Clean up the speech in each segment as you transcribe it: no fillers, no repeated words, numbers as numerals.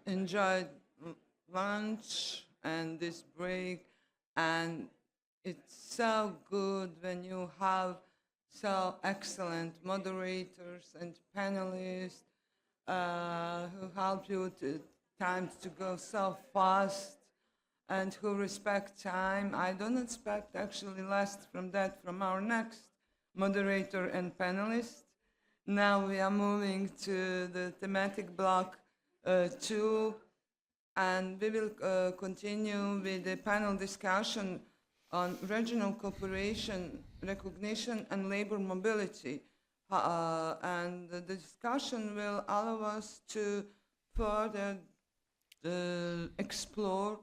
enjoyed lunch and this break, and it's so good when you have so excellent moderators and panelists who help you to time to go so fast and who respect time. I don't expect actually less from that from our next moderator and panelist. Now we are moving to the thematic block 2, and we will continue with the panel discussion on regional cooperation, recognition, and labor mobility. And the discussion will allow us to further explore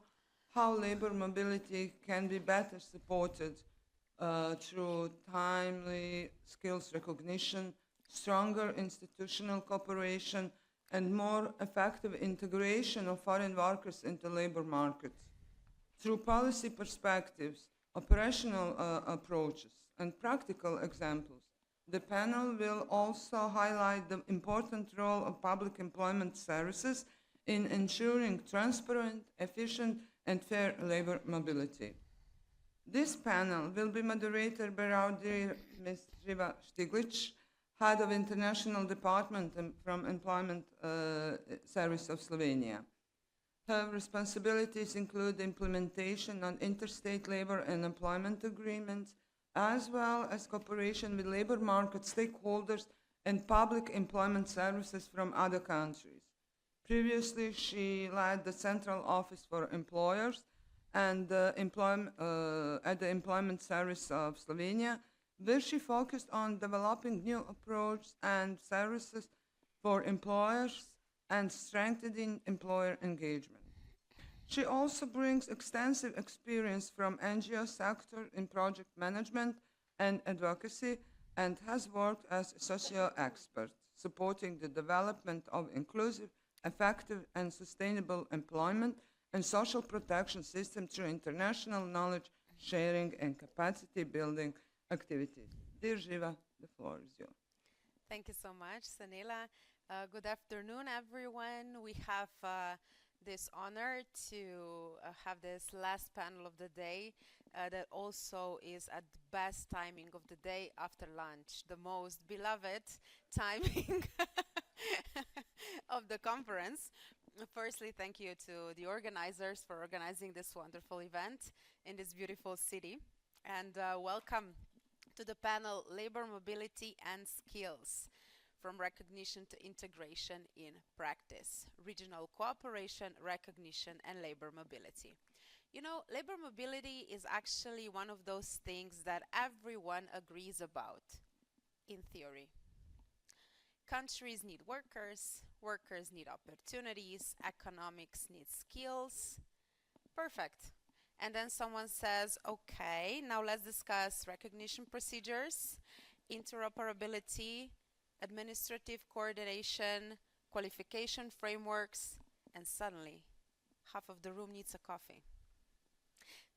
how labor mobility can be better supported through timely skills recognition, stronger institutional cooperation, and more effective integration of foreign workers into labor markets. Through policy perspectives, operational approaches, and practical examples, the panel will also highlight the important role of public employment services in ensuring transparent, efficient, and fair labor mobility. This panel will be moderated by our dear Ms. Živa Štiglic, Head of International Department from Employment Service of Slovenia. Her responsibilities include the implementation on interstate labor and employment agreements, as well as cooperation with labor market stakeholders and public employment services from other countries. Previously, she led the Central Office for Employers and at the Employment Service of Slovenia, where she focused on developing new approaches and services for employers and strengthening employer engagement. She also brings extensive experience from NGO sector in project management and advocacy, and has worked as a socio-expert, supporting the development of inclusive, effective, and sustainable employment and social protection system through international knowledge sharing and capacity building activities. Dear Živa, the floor is yours. Thank you so much, Sanela. Good afternoon, everyone. We have this honor to have this last panel of the day that also is at the best timing of the day after lunch, the most beloved timing of the conference. Firstly, thank you to the organizers for organizing this wonderful event in this beautiful city. And welcome to the panel, Labor Mobility and Skills, from Recognition to Integration in Practice, Regional Cooperation, Recognition, and Labor Mobility. You know, labor mobility is actually one of those things that everyone agrees about, in theory. Countries need workers, workers need opportunities, economics needs skills. Perfect. And then someone says, okay, now let's discuss recognition procedures, interoperability, administrative coordination, qualification frameworks, and suddenly half of the room needs a coffee.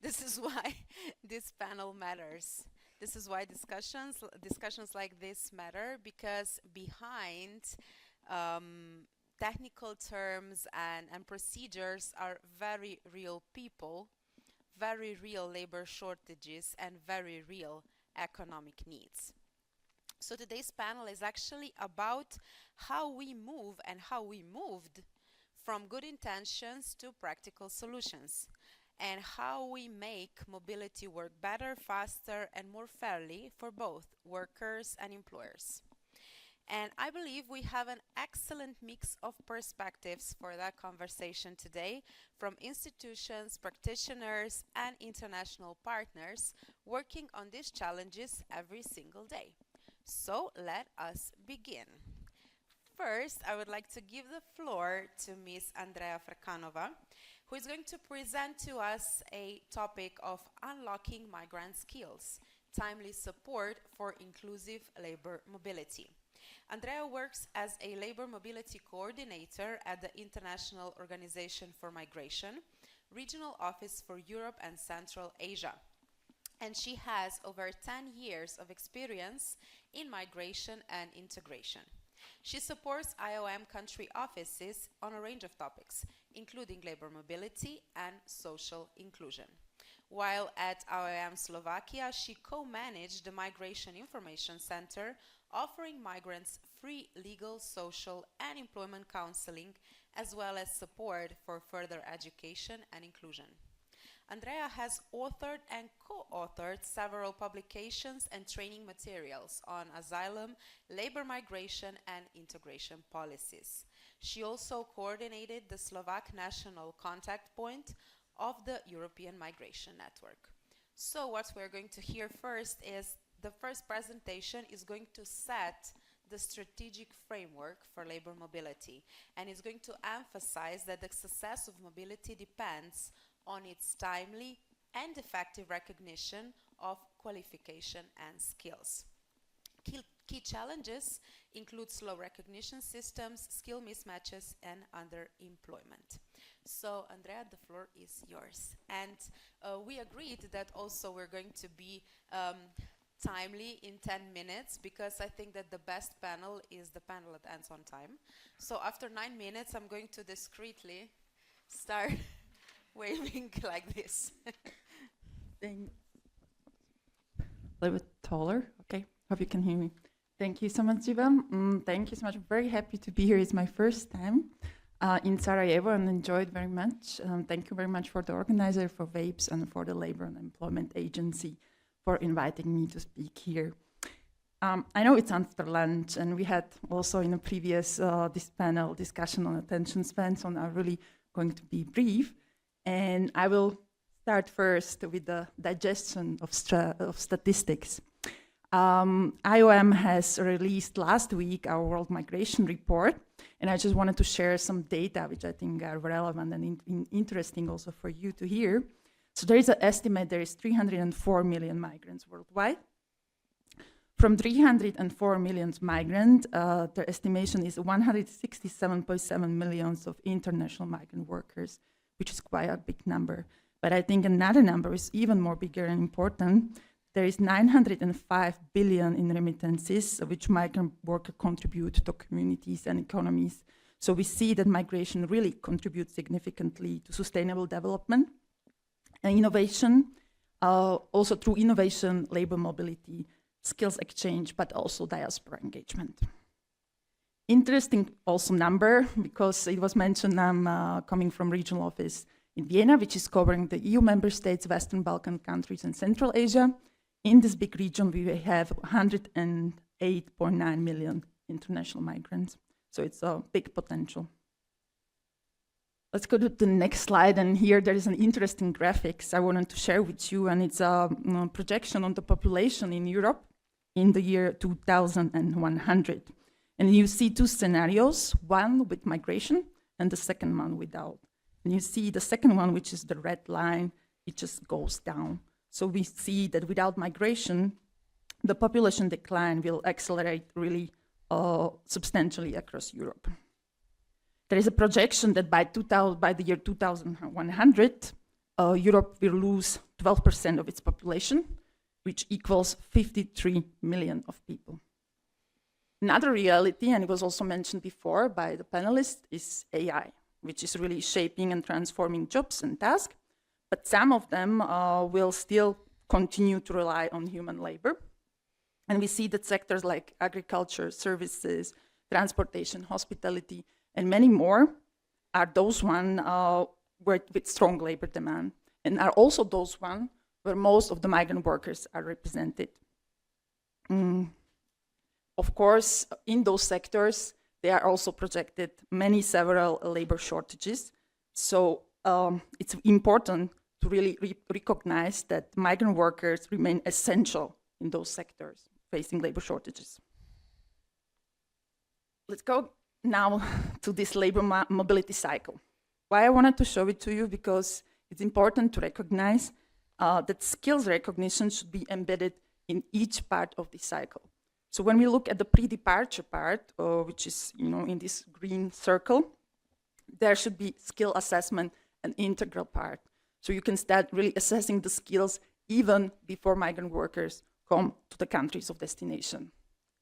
This is why this panel matters. This is why discussions like this matter, because behind technical terms and procedures are very real people, very real labor shortages, and very real economic needs. So today's panel is actually about how we move and how we moved from good intentions to practical solutions, and how we make mobility work better, faster, and more fairly for both workers and employers. And I believe we have an excellent mix of perspectives for that conversation today, from institutions, practitioners, and international partners working on these challenges every single day. So let us begin. First, I would like to give the floor to Ms. Andrea Frkanova, who is going to present to us a topic of unlocking migrant skills, timely support for inclusive labor mobility. Andrea works as a labor mobility coordinator at the International Organization for Migration, Regional Office for Europe and Central Asia. And she has over 10 years of experience in migration and integration. She supports IOM country offices on a range of topics, including labor mobility and social inclusion. While at IOM Slovakia, she co-managed the Migration Information Center, offering migrants free legal, social, and employment counseling, as well as support for further education and inclusion. Andrea has authored and co-authored several publications and training materials on asylum, labor migration, and integration policies. She also coordinated the Slovak National Contact Point of the European Migration Network. So what we're going to hear first is the first presentation is going to set the strategic framework for labor mobility, and is going to emphasize that the success of mobility depends on its timely and effective recognition of qualification and skills. Key challenges include slow recognition systems, skill mismatches, and underemployment. So, Andrea, the floor is yours. And we agreed that also we're going to be timely in 10 minutes, because I think that the best panel is the panel that ends on time. So after 9 minutes, I'm going to discreetly start waving like this. A little bit taller. Okay, hope you can hear me. Thank you so much, Živa. Thank you so much. I'm very happy to be here. It's my first time in Sarajevo and enjoyed very much. Thank you very much for the organizer, for VAPES, and for the Labor and Employment Agency for inviting me to speak here. I know it's after lunch, and we had also in a previous this panel discussion on attention span, so I'm really going to be brief. And I will start first with the digestion of statistics. IOM has released last week our World Migration Report, and I just wanted to share some data which I think are relevant and interesting also for you to hear. So there is an estimate there is 304 million migrants worldwide. From 304 million migrants, the estimation is 167.7 million of international migrant workers, which is quite a big number. But I think another number is even more bigger and important. There is 905 billion in remittances, which migrant workers contribute to communities and economies. So we see that migration really contributes significantly to sustainable development and innovation, also through innovation, labor mobility, skills exchange, but also diaspora engagement. Interesting also number, because it was mentioned I'm coming from regional office in Vienna, which is covering the EU member states, Western Balkan countries, and Central Asia. In this big region, we have 108.9 million international migrants. So it's a big potential. Let's go to the next slide, and here there is an interesting graphics I wanted to share with you, and it's a projection on the population in Europe in the year 2100. And you see two scenarios, one with migration and the second one without. And you see the second one, which is the red line, it just goes down. So we see that without migration, the population decline will accelerate really substantially across Europe. There is a projection that by the year 2100, Europe will lose 12% of its population, which equals 53 million of people. Another reality, and it was also mentioned before by the panelists, is AI, which is really shaping and transforming jobs and tasks, but some of them will still continue to rely on human labor. And we see that sectors like agriculture, services, transportation, hospitality, and many more are those ones with strong labor demand, and are also those ones where most of the migrant workers are represented. Of course, in those sectors, there are also projected several labor shortages. So it's important to really recognize that migrant workers remain essential in those sectors facing labor shortages. Let's go now to this labor mobility cycle. Why I wanted to show it to you, because it's important to recognize that skills recognition should be embedded in each part of the cycle. So when we look at the pre-departure part, which is in this green circle, there should be skill assessment an integral part. So you can start really assessing the skills even before migrant workers come to the countries of destination.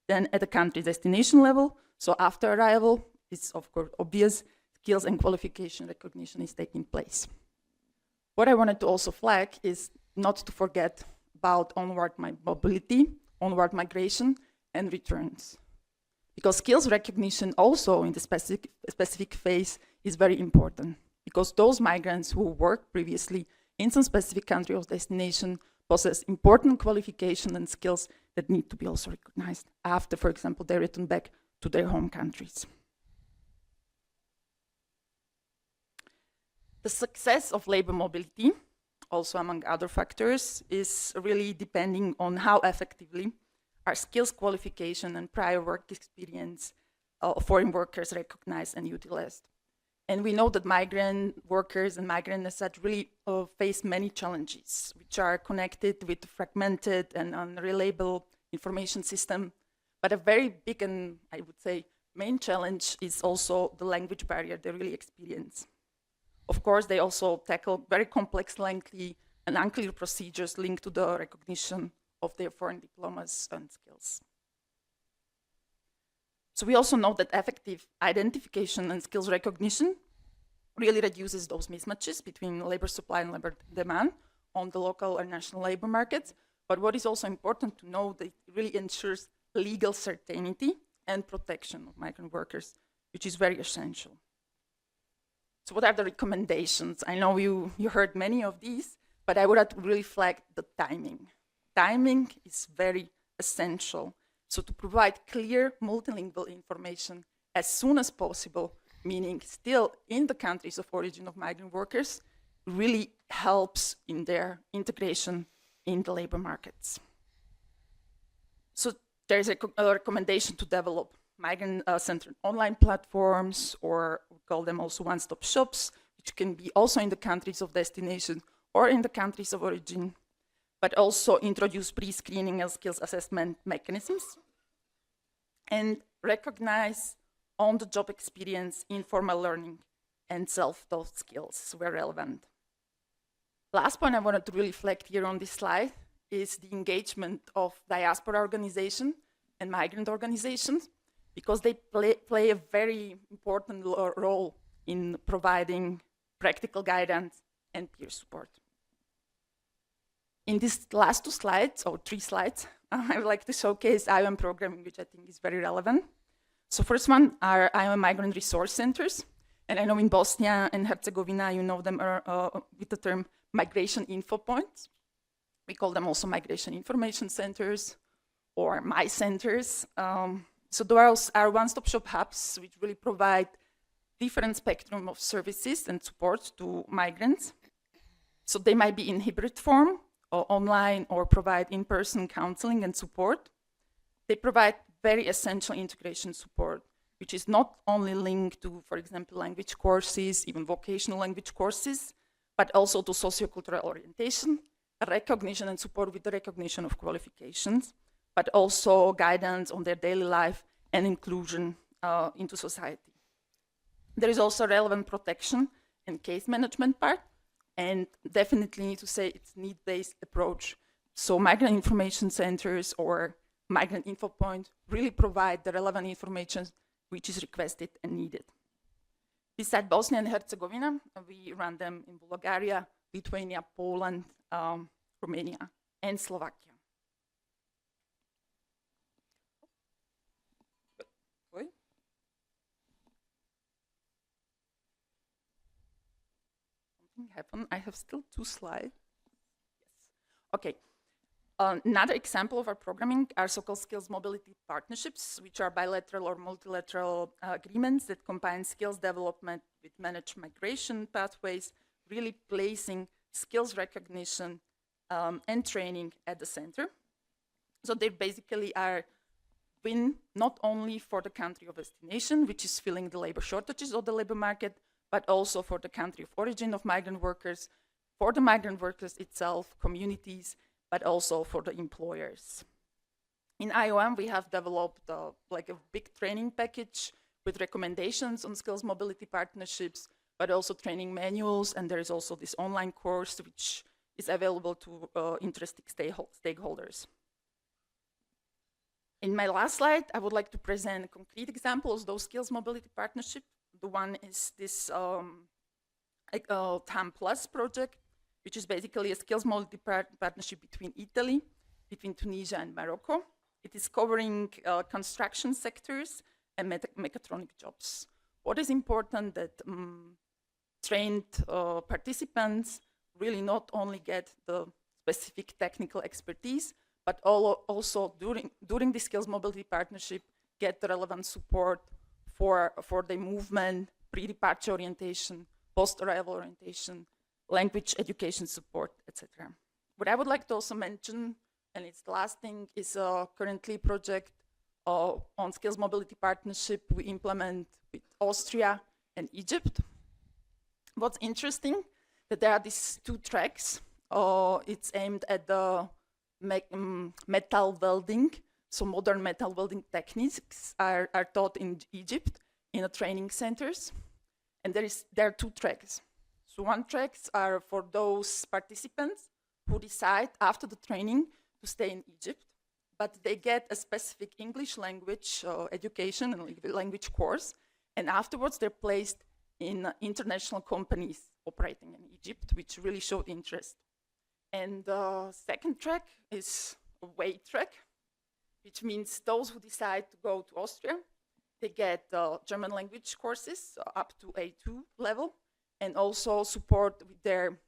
Then at the country destination level, so after arrival, it's of course obvious, skills and qualification recognition is taking place. What I wanted to also flag is not to forget about onward mobility, onward migration, and returns. Because skills recognition also in the specific phase is very important, because those migrants who worked previously in some specific country of destination possess important qualification and skills that need to be also recognized after, for example, they return back to their home countries. The success of labor mobility, also among other factors, is really depending on how effectively are skills, qualification, and prior work experience of foreign workers recognized and utilized. And we know that migrant workers and migrants as such really face many challenges, which are connected with fragmented and unreliable information system. But a very big and, I would say, main challenge is also the language barrier they really experience. Of course, they also tackle very complex, lengthy, and unclear procedures linked to the recognition of their foreign diplomas and skills. So we also know that effective identification and skills recognition really reduces those mismatches between labor supply and labor demand on the local or national labor markets. But what is also important to know that it really ensures legal certainty and protection of migrant workers, which is very essential. So what are the recommendations? I know you heard many of these, but I would like to really flag the timing. Timing is very essential. So to provide clear multilingual information as soon as possible, meaning still in the countries of origin of migrant workers, really helps in their integration in the labor markets. So there's a recommendation to develop migrant-centered online platforms, or we call them also one-stop shops, which can be also in the countries of destination or in the countries of origin, but also introduce pre-screening and skills assessment mechanisms, and recognize on-the-job experience, informal learning, and self-taught skills where relevant. Last point I wanted to really flag here on this slide is the engagement of diaspora organizations and migrant organizations, because they play a very important role in providing practical guidance and peer support. In these last two slides, or three slides, I would like to showcase IOM programming, which I think is very relevant. So first one are IOM migrant resource centers. And I know in Bosnia and Herzegovina, you know them with the term migration info points. We call them also migration information centers or MI centers. So those are one-stop shop hubs which really provide different spectrum of services and support to migrants. So they might be in hybrid form, or online, or provide in-person counseling and support. They provide very essential integration support, which is not only linked to, for example, language courses, even vocational language courses, but also to sociocultural orientation, recognition and support with the recognition of qualifications, but also guidance on their daily life and inclusion into society. There is also relevant protection and case management part, and definitely need to say it's need-based approach. So migrant information centers or migrant info point really provide the relevant information which is requested and needed. Besides Bosnia and Herzegovina, we run them in Bulgaria, Lithuania, Poland, Romania, and Slovakia. Something happened. I have still two slides. Yes. Okay. Another example of our programming are so-called skills mobility partnerships, which are bilateral or multilateral agreements that combine skills development with managed migration pathways, really placing skills recognition and training at the center. So they basically are win not only for the country of destination, which is filling the labor shortages of the labor market, but also for the country of origin of migrant workers, for the migrant workers itself, communities, but also for the employers. In IOM, we have developed like a big training package with recommendations on skills mobility partnerships, but also training manuals, and there is also this online course which is available to interested stakeholders. In my last slide, I would like to present concrete examples of those skills mobility partnership. The one is this TAM Plus project, which is basically a skills mobility partnership between Italy, between Tunisia and Morocco. It is covering construction sectors and mechatronic jobs. What is important that trained participants really not only get the specific technical expertise, but also during the skills mobility partnership get the relevant support for the movement, pre-departure orientation, post-arrival orientation, language education support, etc. What I would like to also mention, and it's the last thing, is a currently project on skills mobility partnership we implement with Austria and Egypt. What's interesting, that there are these two tracks. It's aimed at the metal welding. So modern metal welding techniques are taught in Egypt in the training centers. And there are two tracks. So one tracks are for those participants who decide after the training to stay in Egypt, but they get a specific English language education and language course. And afterwards they're placed in international companies operating in Egypt, which really showed interest. And the second track is a way track, which means those who decide to go to Austria, they get German language courses up to A2 level, and also support with their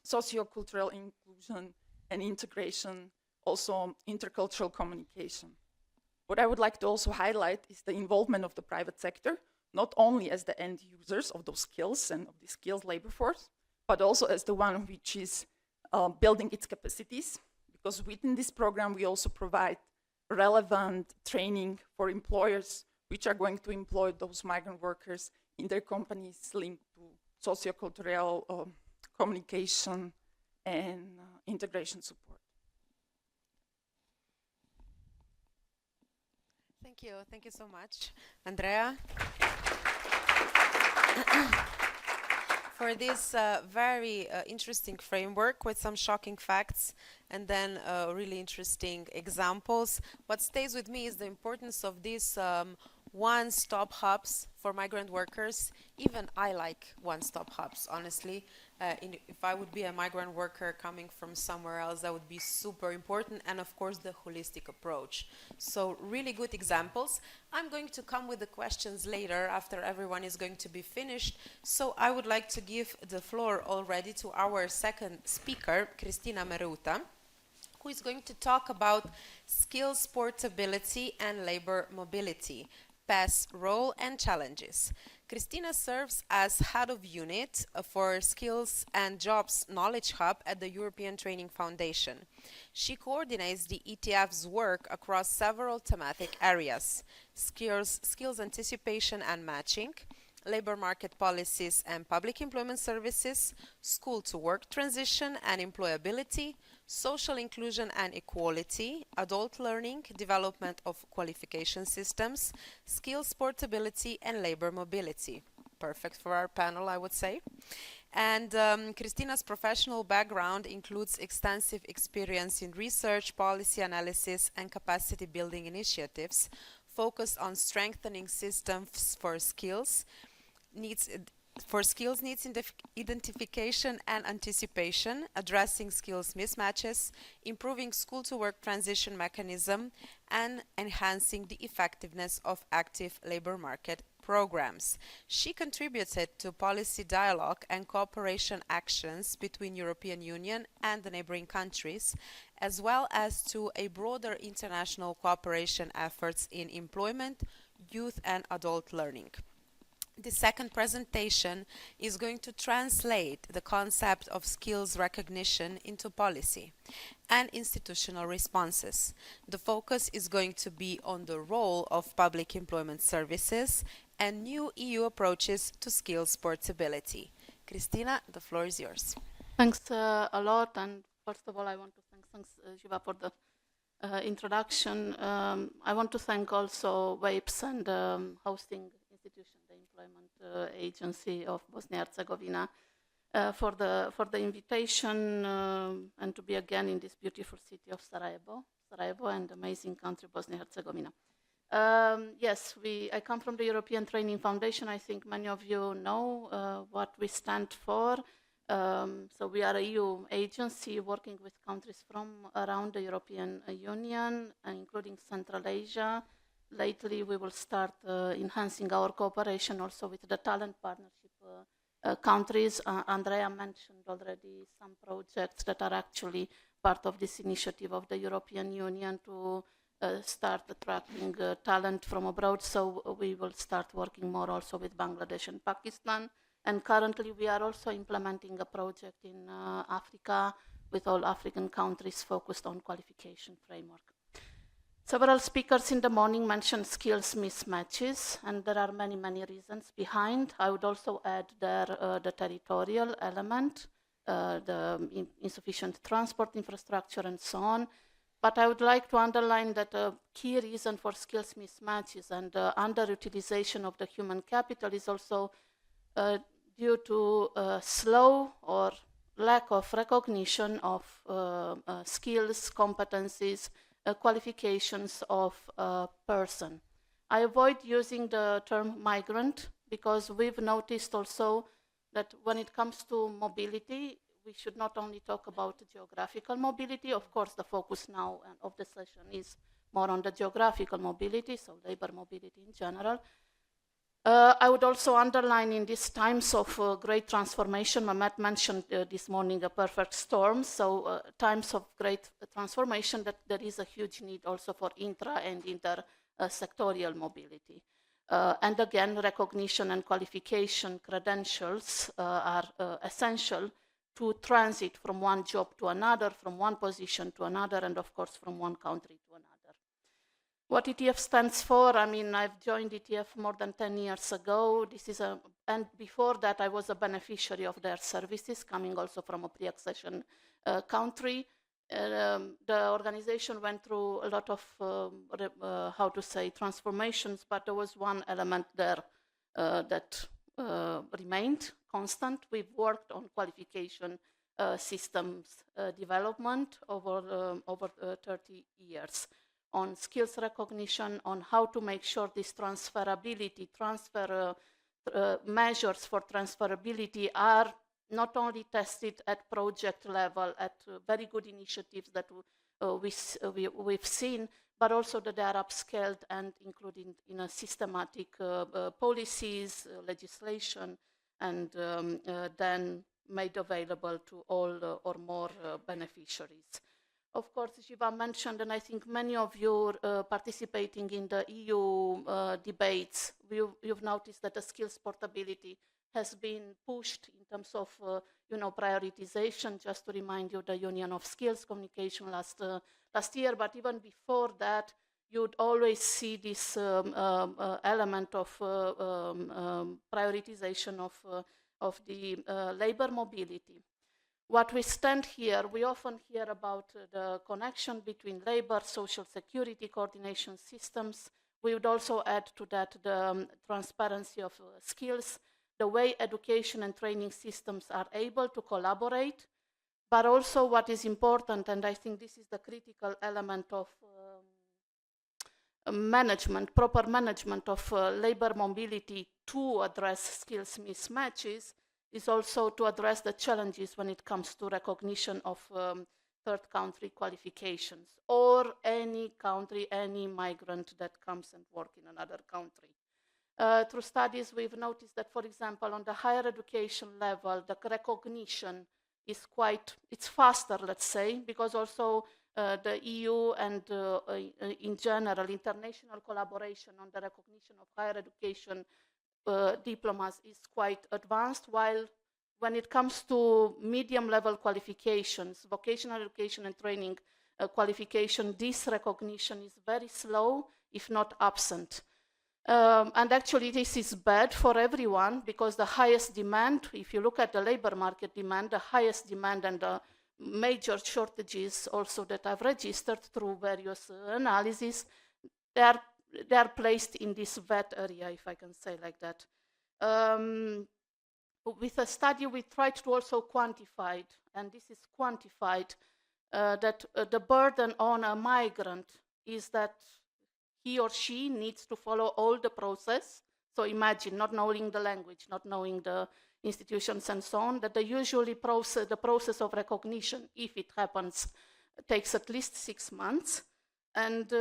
socio-cultural inclusion and integration, also intercultural communication. What I would like to also highlight is the involvement of the private sector, not only as the end users of those skills and of the skills labor force, but also as the one which is building its capacities, because within this program we also provide relevant training for employers which are going to employ those migrant workers in their companies linked to socio-cultural communication and integration support. Thank you so much, Andrea, for this very interesting framework with some shocking facts and then really interesting examples. What stays with me is the importance of these one-stop hubs for migrant workers. Even I like one-stop hubs, honestly. If I would be a migrant worker coming from somewhere else, that would be super important, and of course the holistic approach. So really good examples. I'm going to come with the questions later after everyone is going to be finished. So I would like to give the floor already to our second speaker, Cristina Mereuta, who is going to talk about skills portability and labor mobility, past role and challenges. Cristina serves as head of unit for Skills and Jobs Knowledge Hub at the European Training Foundation. She coordinates the ETF's work across several thematic areas: skills anticipation and matching, labor market policies and public employment services, school-to-work transition and employability, social inclusion and equality, adult learning, development of qualification systems, skills portability and labor mobility. Perfect for our panel, I would say. And Cristina's professional background includes extensive experience in research, policy analysis, and capacity building initiatives focused on strengthening systems for skills needs identification and anticipation, addressing skills mismatches, improving school-to-work transition mechanism, and enhancing the effectiveness of active labor market programs. She contributed to policy dialogue and cooperation actions between European Union and the neighboring countries, as well as to a broader international cooperation efforts in employment, youth and adult learning. The second presentation is going to translate the concept of skills recognition into policy and institutional responses. The focus is going to be on the role of public employment services and new EU approaches to skills portability. Cristina, the floor is yours. Thanks a lot, and first of all I want to thank Živa for the introduction. I want to thank also WAPES and hosting institution, the Employment Agency of Bosnia-Herzegovina, for the invitation and to be again in this beautiful city of Sarajevo. Sarajevo and amazing country, Bosnia and Herzegovina. Yes, I come from the European Training Foundation. I think many of you know what we stand for. So we are a EU agency working with countries from around the European Union, including Central Asia. Lately, we will start enhancing our cooperation also with the talent partnership countries. Andrea mentioned already some projects that are actually part of this initiative of the European Union to start attracting talent from abroad. So we will start working more also with Bangladesh and Pakistan. And currently, we are also implementing a project in Africa with all African countries focused on qualification framework. Several speakers in the morning mentioned skills mismatches, and there are many, many reasons behind. I would also add there the territorial element, the insufficient transport infrastructure, and so on. But I would like to underline that a key reason for skills mismatches and underutilization of the human capital is also due to slow or lack of recognition of skills, competencies, qualifications of a person. I avoid using the term migrant because we've noticed also that when it comes to mobility, we should not only talk about geographical mobility. Of course, the focus now of the session is more on the geographical mobility, so labor mobility in general. I would also underline in these times of great transformation, Mehmet mentioned this morning a perfect storm, so times of great transformation, that there is a huge need also for intra and inter-sectorial mobility. And again, recognition and qualification credentials are essential to transit from one job to another, from one position to another, and of course from one country to another. What ETF stands for, I mean, I've joined ETF more than 10 years ago. And before that, I was a beneficiary of their services, coming also from a pre-accession country. The organization went through a lot of, transformations, but there was one element there that remained constant. We've worked on qualification systems development over 30 years. On skills recognition, on how to make sure this transferability, measures for transferability are not only tested at project level, at very good initiatives that we've seen, but also that they are upscaled and included in a systematic policies, legislation, and then made available to all or more beneficiaries. Of course, Živa mentioned, and I think many of you participating in the EU debates, you've noticed that the skills portability has been pushed in terms of prioritization. Just to remind you, the Union of Skills communication last year, but even before that, you'd always see this element of prioritization of the labor mobility. What we stand here, we often hear about the connection between labor, social security, coordination systems. We would also add to that the transparency of skills, the way education and training systems are able to collaborate, but also what is important, and I think this is the critical element of proper management of labor mobility to address skills mismatches, is also to address the challenges when it comes to recognition of third country qualifications, or any country, any migrant that comes and works in another country. Through studies, we've noticed that, for example, on the higher education level, the recognition is it's faster, let's say, because also the EU and in general, international collaboration on the recognition of higher education diplomas is quite advanced, while when it comes to medium level qualifications, vocational education and training qualification, this recognition is very slow, if not absent. And actually this is bad for everyone, because the highest demand, if you look at the labor market demand, the highest demand and the major shortages also that I've registered through various analyses, they are placed in this wet area, if I can say like that. With a study, we tried to also quantify, and this is quantified, that the burden on a migrant is that he or she needs to follow all the process. So imagine not knowing the language, not knowing the institutions and so on, that the process of recognition, if it happens, takes at least 6 months. And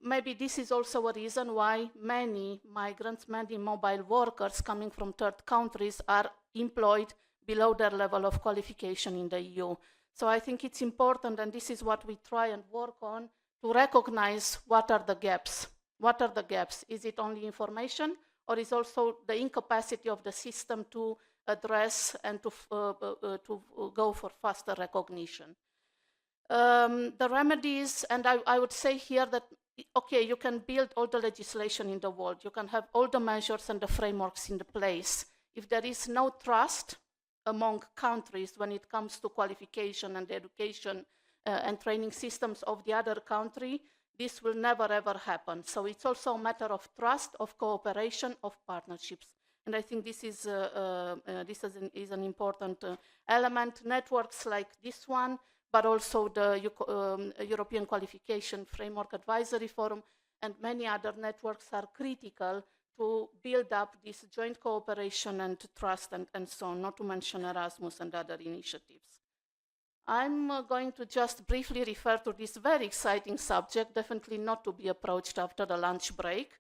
maybe this is also a reason why many migrants, many mobile workers coming from third countries are employed below their level of qualification in the EU. So I think it's important, and this is what we try and work on, to recognize what are the gaps. What are the gaps? Is it only information, or is also the incapacity of the system to address and to go for faster recognition? The remedies, and I would say here that, okay, you can build all the legislation in the world, you can have all the measures and the frameworks in the place. If there is no trust among countries when it comes to qualification and education and training systems of the other country, this will never ever happen. So it's also a matter of trust, of cooperation, of partnerships. And I think this is an important element. Networks like this one, but also the European Qualification Framework Advisory Forum and many other networks are critical to build up this joint cooperation and trust and so on, not to mention Erasmus and other initiatives. I'm going to just briefly refer to this very exciting subject, definitely not to be approached after the lunch break,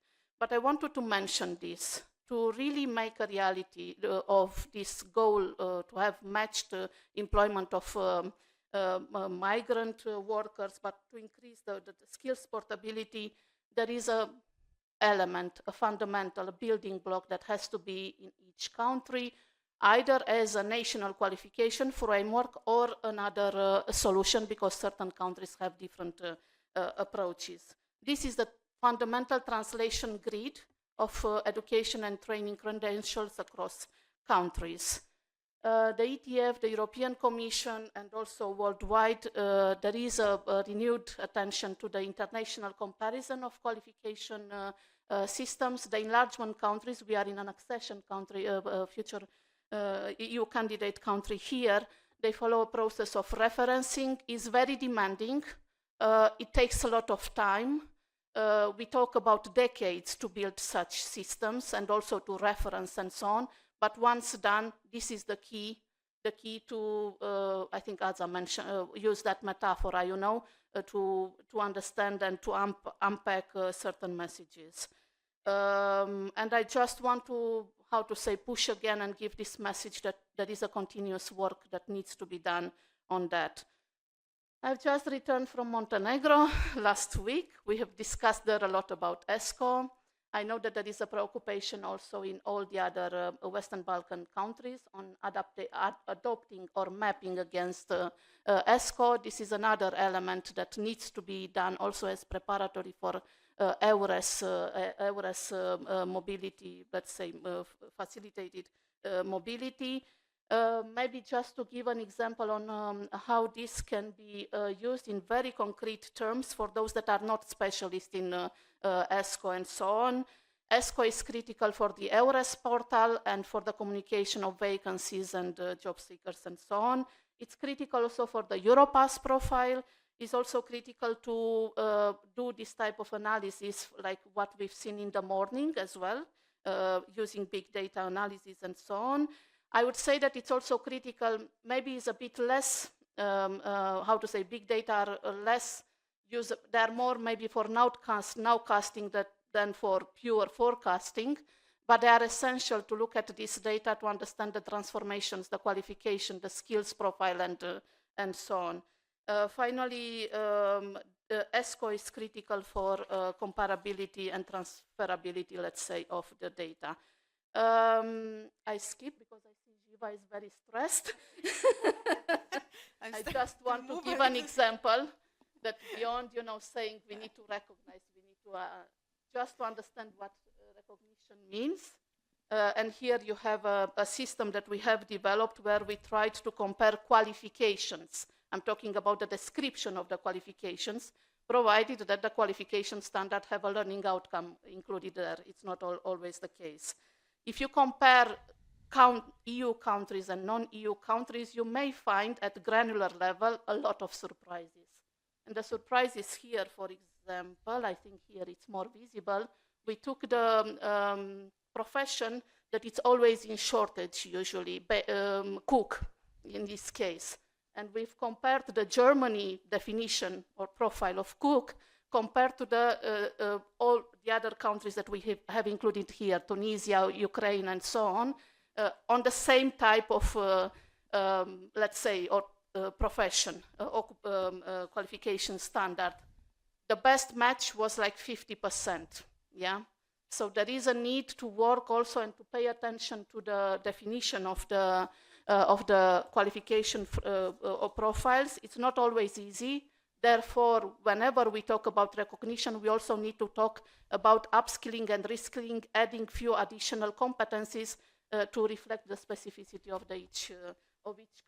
but I wanted to mention this, to really make a reality of this goal to have matched employment of migrant workers, but to increase the skills portability. There is a element, a fundamental, a building block that has to be in each country, either as a national qualification framework or another solution, because certain countries have different approaches. This is the fundamental translation grid of education and training credentials across countries. The ETF, the European Commission, and also worldwide, there is a renewed attention to the international comparison of qualification systems. The enlargement countries, we are in an accession country, future EU candidate country here, they follow a process of referencing. It's very demanding. It takes a lot of time. We talk about decades to build such systems and also to reference and so on. But once done, this is the key to, I think Aza mentioned, use that metaphor, to understand and to unpack certain messages. And I just want to, push again and give this message that there is a continuous work that needs to be done on that. I've just returned from Montenegro last week. We have discussed there a lot about ESCO. I know that there is a preoccupation also in all the other Western Balkan countries on adopting or mapping against ESCO. This is another element that needs to be done also as preparatory for EURES mobility, let's say facilitated mobility. Maybe just to give an example on how this can be used in very concrete terms for those that are not specialists in ESCO and so on. ESCO is critical for the EURES portal and for the communication of vacancies and job seekers and so on. It's critical also for the Europass profile. It's also critical to do this type of analysis like what we've seen in the morning as well, using big data analysis and so on. I would say that it's also critical, maybe it's a bit less, big data are less used, they're more maybe for nowcasting than for pure forecasting, but they are essential to look at this data to understand the transformations, the qualification, the skills profile, and so on. Finally, ESCO is critical for comparability and transferability, let's say, of the data. I skip because I see Živa is very stressed. I just want to give an example that beyond, saying we need to recognize, we need to just to understand what recognition means. And here you have a system that we have developed where we tried to compare qualifications. I'm talking about the description of the qualifications, provided that the qualification standard have a learning outcome included there. It's not always the case. If you compare EU countries and non-EU countries, you may find at granular level a lot of surprises. And the surprises here, for example, I think here it's more visible. We took the profession that it's always in shortage usually, cook in this case. And we've compared the Germany definition or profile of cook compared to the all the other countries that we have included here, Tunisia, Ukraine, and so on the same type of, let's say, or profession or qualification standard. The best match was like 50%, yeah? So there is a need to work also and to pay attention to the definition of the qualification profiles. It's not always easy. Therefore, whenever we talk about recognition, we also need to talk about upskilling and reskilling, adding few additional competencies to reflect the specificity of each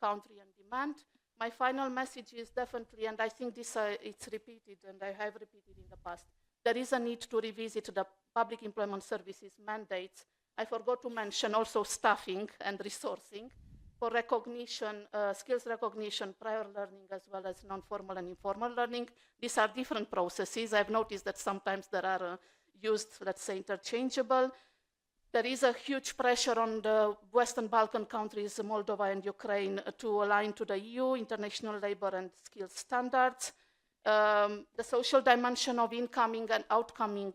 country and demand. My final message is definitely, and I think this it's repeated, and I have repeated in the past, there is a need to revisit the public employment services mandates. I forgot to mention also staffing and resourcing for recognition, skills recognition, prior learning, as well as non-formal and informal learning. These are different processes. I've noticed that sometimes there are used, let's say, interchangeable. There is a huge pressure on the Western Balkan countries, Moldova and Ukraine, to align to the EU international labor and skills standards. The social dimension of incoming and outgoing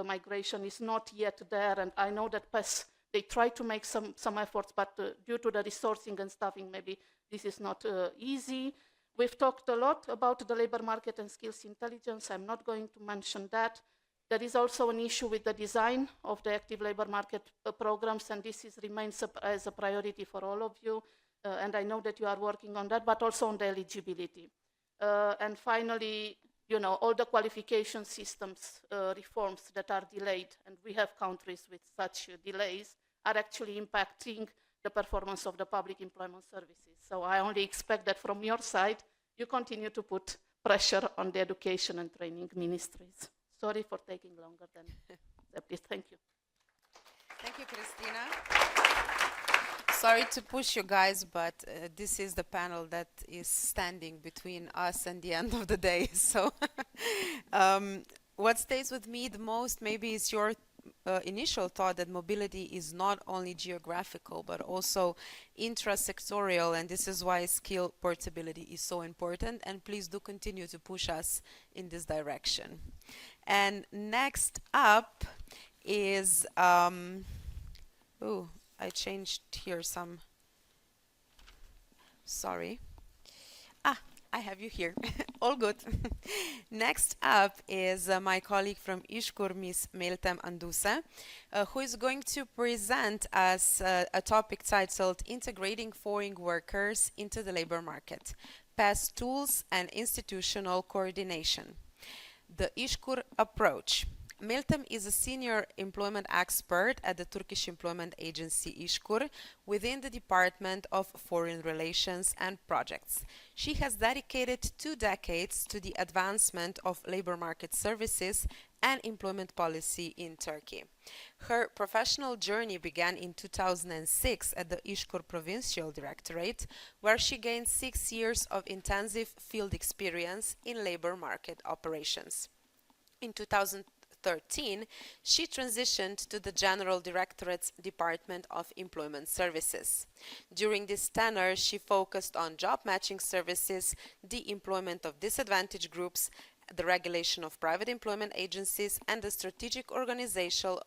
migration is not yet there, and I know that PES, they try to make some efforts, but due to the resourcing and staffing, maybe this is not easy. We've talked a lot about the labor market and skills intelligence. I'm not going to mention that. There is also an issue with the design of the active labor market programs, and this remains as a priority for all of you. And I know that you are working on that, but also on the eligibility. And finally, you know, all the qualification systems reforms that are delayed, and we have countries with such delays, are actually impacting the performance of the public employment services. So I only expect that from your side, you continue to put pressure on the education and training ministries. Sorry for taking longer than accepted. Thank you. Thank you, Cristina. Sorry to push you guys, but this is the panel that is standing between us and the end of the day. So what stays with me the most maybe is your initial thought that mobility is not only geographical, but also intrasectorial, and this is why skill portability is so important, and please do continue to push us in this direction. And next up is, I changed here some, sorry. I have you here. All good. Next up is my colleague from İŞKUR, Ms. Meltem Anduse, who is going to present us a topic titled Integrating Foreign Workers into the Labor Market, PES Tools and Institutional Coordination. The İŞKUR Approach. Meltem is a senior employment expert at the Turkish employment agency İŞKUR within the Department of Foreign Relations and Projects. She has dedicated 2 decades to the advancement of labor market services and employment policy in Turkey. Her professional journey began in 2006 at the İŞKUR Provincial Directorate, where she gained 6 years of intensive field experience in labor market operations. In 2013, she transitioned to the General Directorate's Department of Employment Services. During this tenure, she focused on job matching services, the employment of disadvantaged groups, the regulation of private employment agencies, and the strategic organization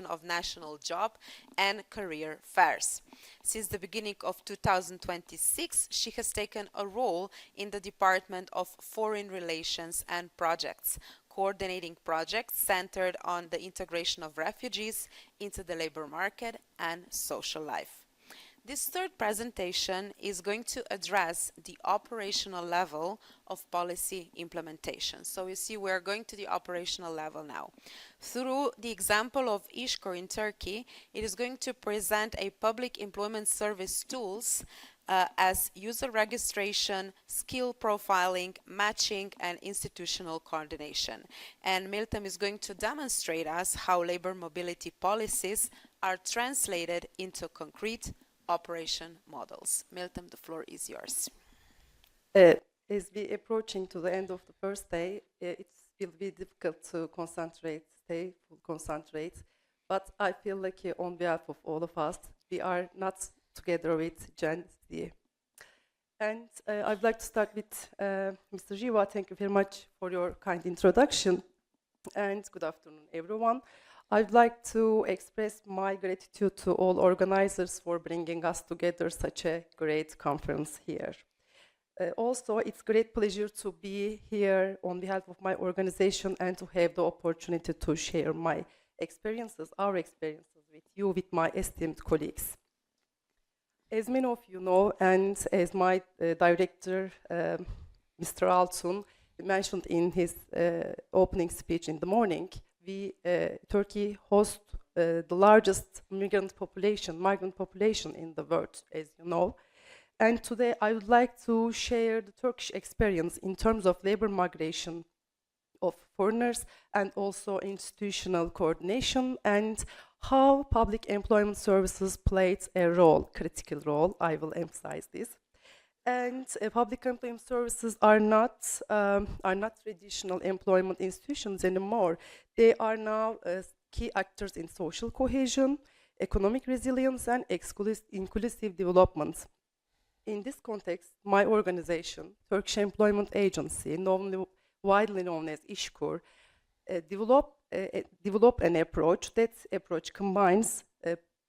of national job and career fairs. Since the beginning of 2026, she has taken a role in the Department of Foreign Relations and Projects, coordinating projects centered on the integration of refugees into the labor market and social life. This third presentation is going to address the operational level of policy implementation. So you see, we're going to the operational level now. Through the example of İŞKUR in Turkey, it is going to present a public employment service tools as user registration, skill profiling, matching, and institutional coordination. And Meltem is going to demonstrate us how labor mobility policies are translated into concrete operation models. Meltem, the floor is yours. As we approaching to the end of the first day, it will be difficult to stay full concentrate. But I feel like on behalf of all of us, we are not together with Gen Z. And I'd like to start with Mr. Živa. Thank you very much for your kind introduction. And good afternoon, everyone. I'd like to express my gratitude to all organizers for bringing us together such a great conference here. Also, it's a great pleasure to be here on behalf of my organization and to have the opportunity to share my experiences, our experiences with you, with my esteemed colleagues. As many of you know, and as my director, Mr. Altun, mentioned in his opening speech in the morning, Turkey hosts the largest migrant population in the world, as you know. And today I would like to share the Turkish experience in terms of labor migration of foreigners and also institutional coordination and how public employment services played a critical role. I will emphasize this. And public employment services are not traditional employment institutions anymore. They are now key actors in social cohesion, economic resilience, and inclusive development. In this context, my organization, Turkish Employment Agency, widely known as İŞKUR, develop an approach. That approach combines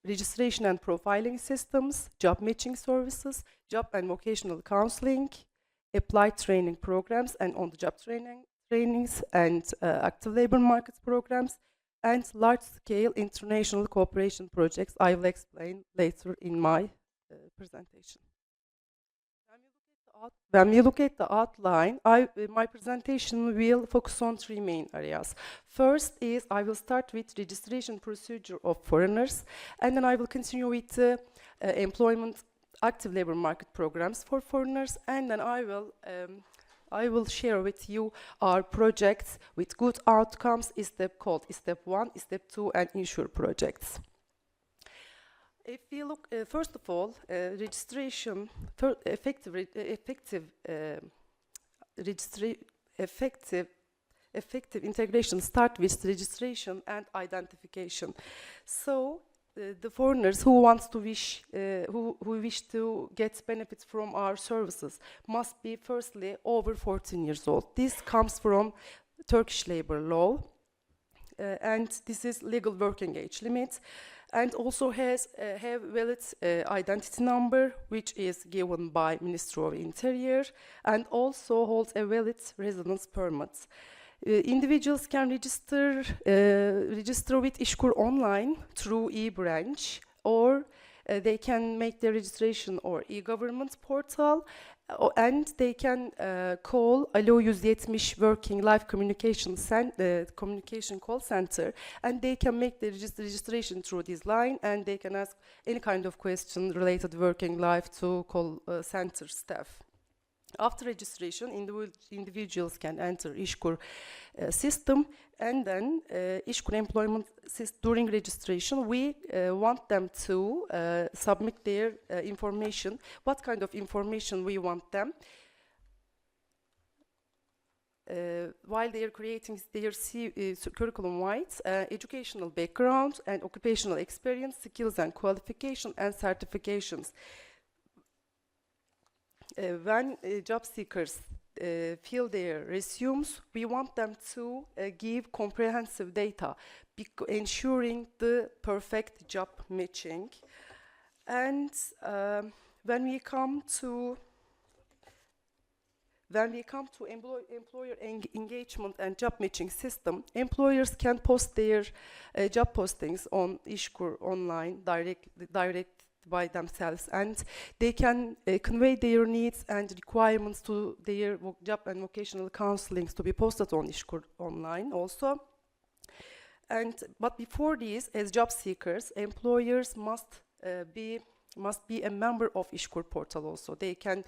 registration and profiling systems, job matching services, job and vocational counseling, applied training programs, and on-the-job trainings, and active labor market programs, and large-scale international cooperation projects. I will explain later in my presentation. When we look at the outline, my presentation will focus on three main areas. First is I will start with registration procedure of foreigners, and then I will continue with the employment active labor market programs for foreigners, and then I will share with you our projects with good outcomes, called Step 1, Step 2, and ISKUR projects. If we look, first of all, registration, effective integration start with registration and identification. So the foreigners who wish to get benefits from our services must be firstly over 14 years old. This comes from Turkish labor law, and this is legal working age limit. And also have valid identity number, which is given by Ministry of Interior, and also holds a valid residence permit. Individuals can register with İşKUR online through e-branch, or they can make their registration or e-government portal, and they can call Alo 170 Working Life Communication Call Center, and they can make the registration through this line, and they can ask any kind of question related to working life to call center staff. After registration, individuals can enter İşKUR system, and then İşKUR employment during registration, we want them to submit their information. What kind of information we want them? While they are creating their curriculum-wise, educational background and occupational experience, skills and qualification, and certifications. When job seekers fill their resumes, we want them to give comprehensive data, ensuring the perfect job matching. And when we come to employer engagement and job matching system, employers can post their job postings on İşKUR online direct by themselves, and they can convey their needs and requirements to their job and vocational counselings to be posted on İşKUR online also. But before this, as job seekers, employers must be a member of İşKUR portal also. They can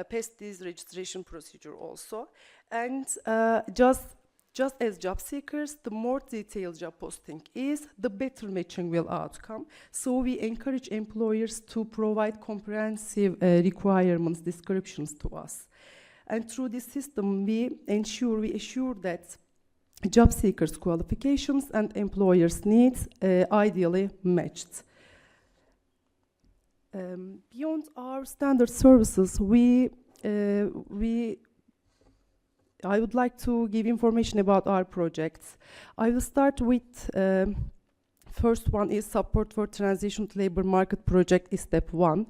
pass this registration procedure also. And just just as job seekers, the more detailed job posting is, the better matching will outcome. So we encourage employers to provide comprehensive requirements descriptions to us. And through this system, we assure that job seekers' qualifications and employers' needs ideally matched. Beyond our standard services, I would like to give information about our projects. I will start with first one is support for transition to labor market project is step 1.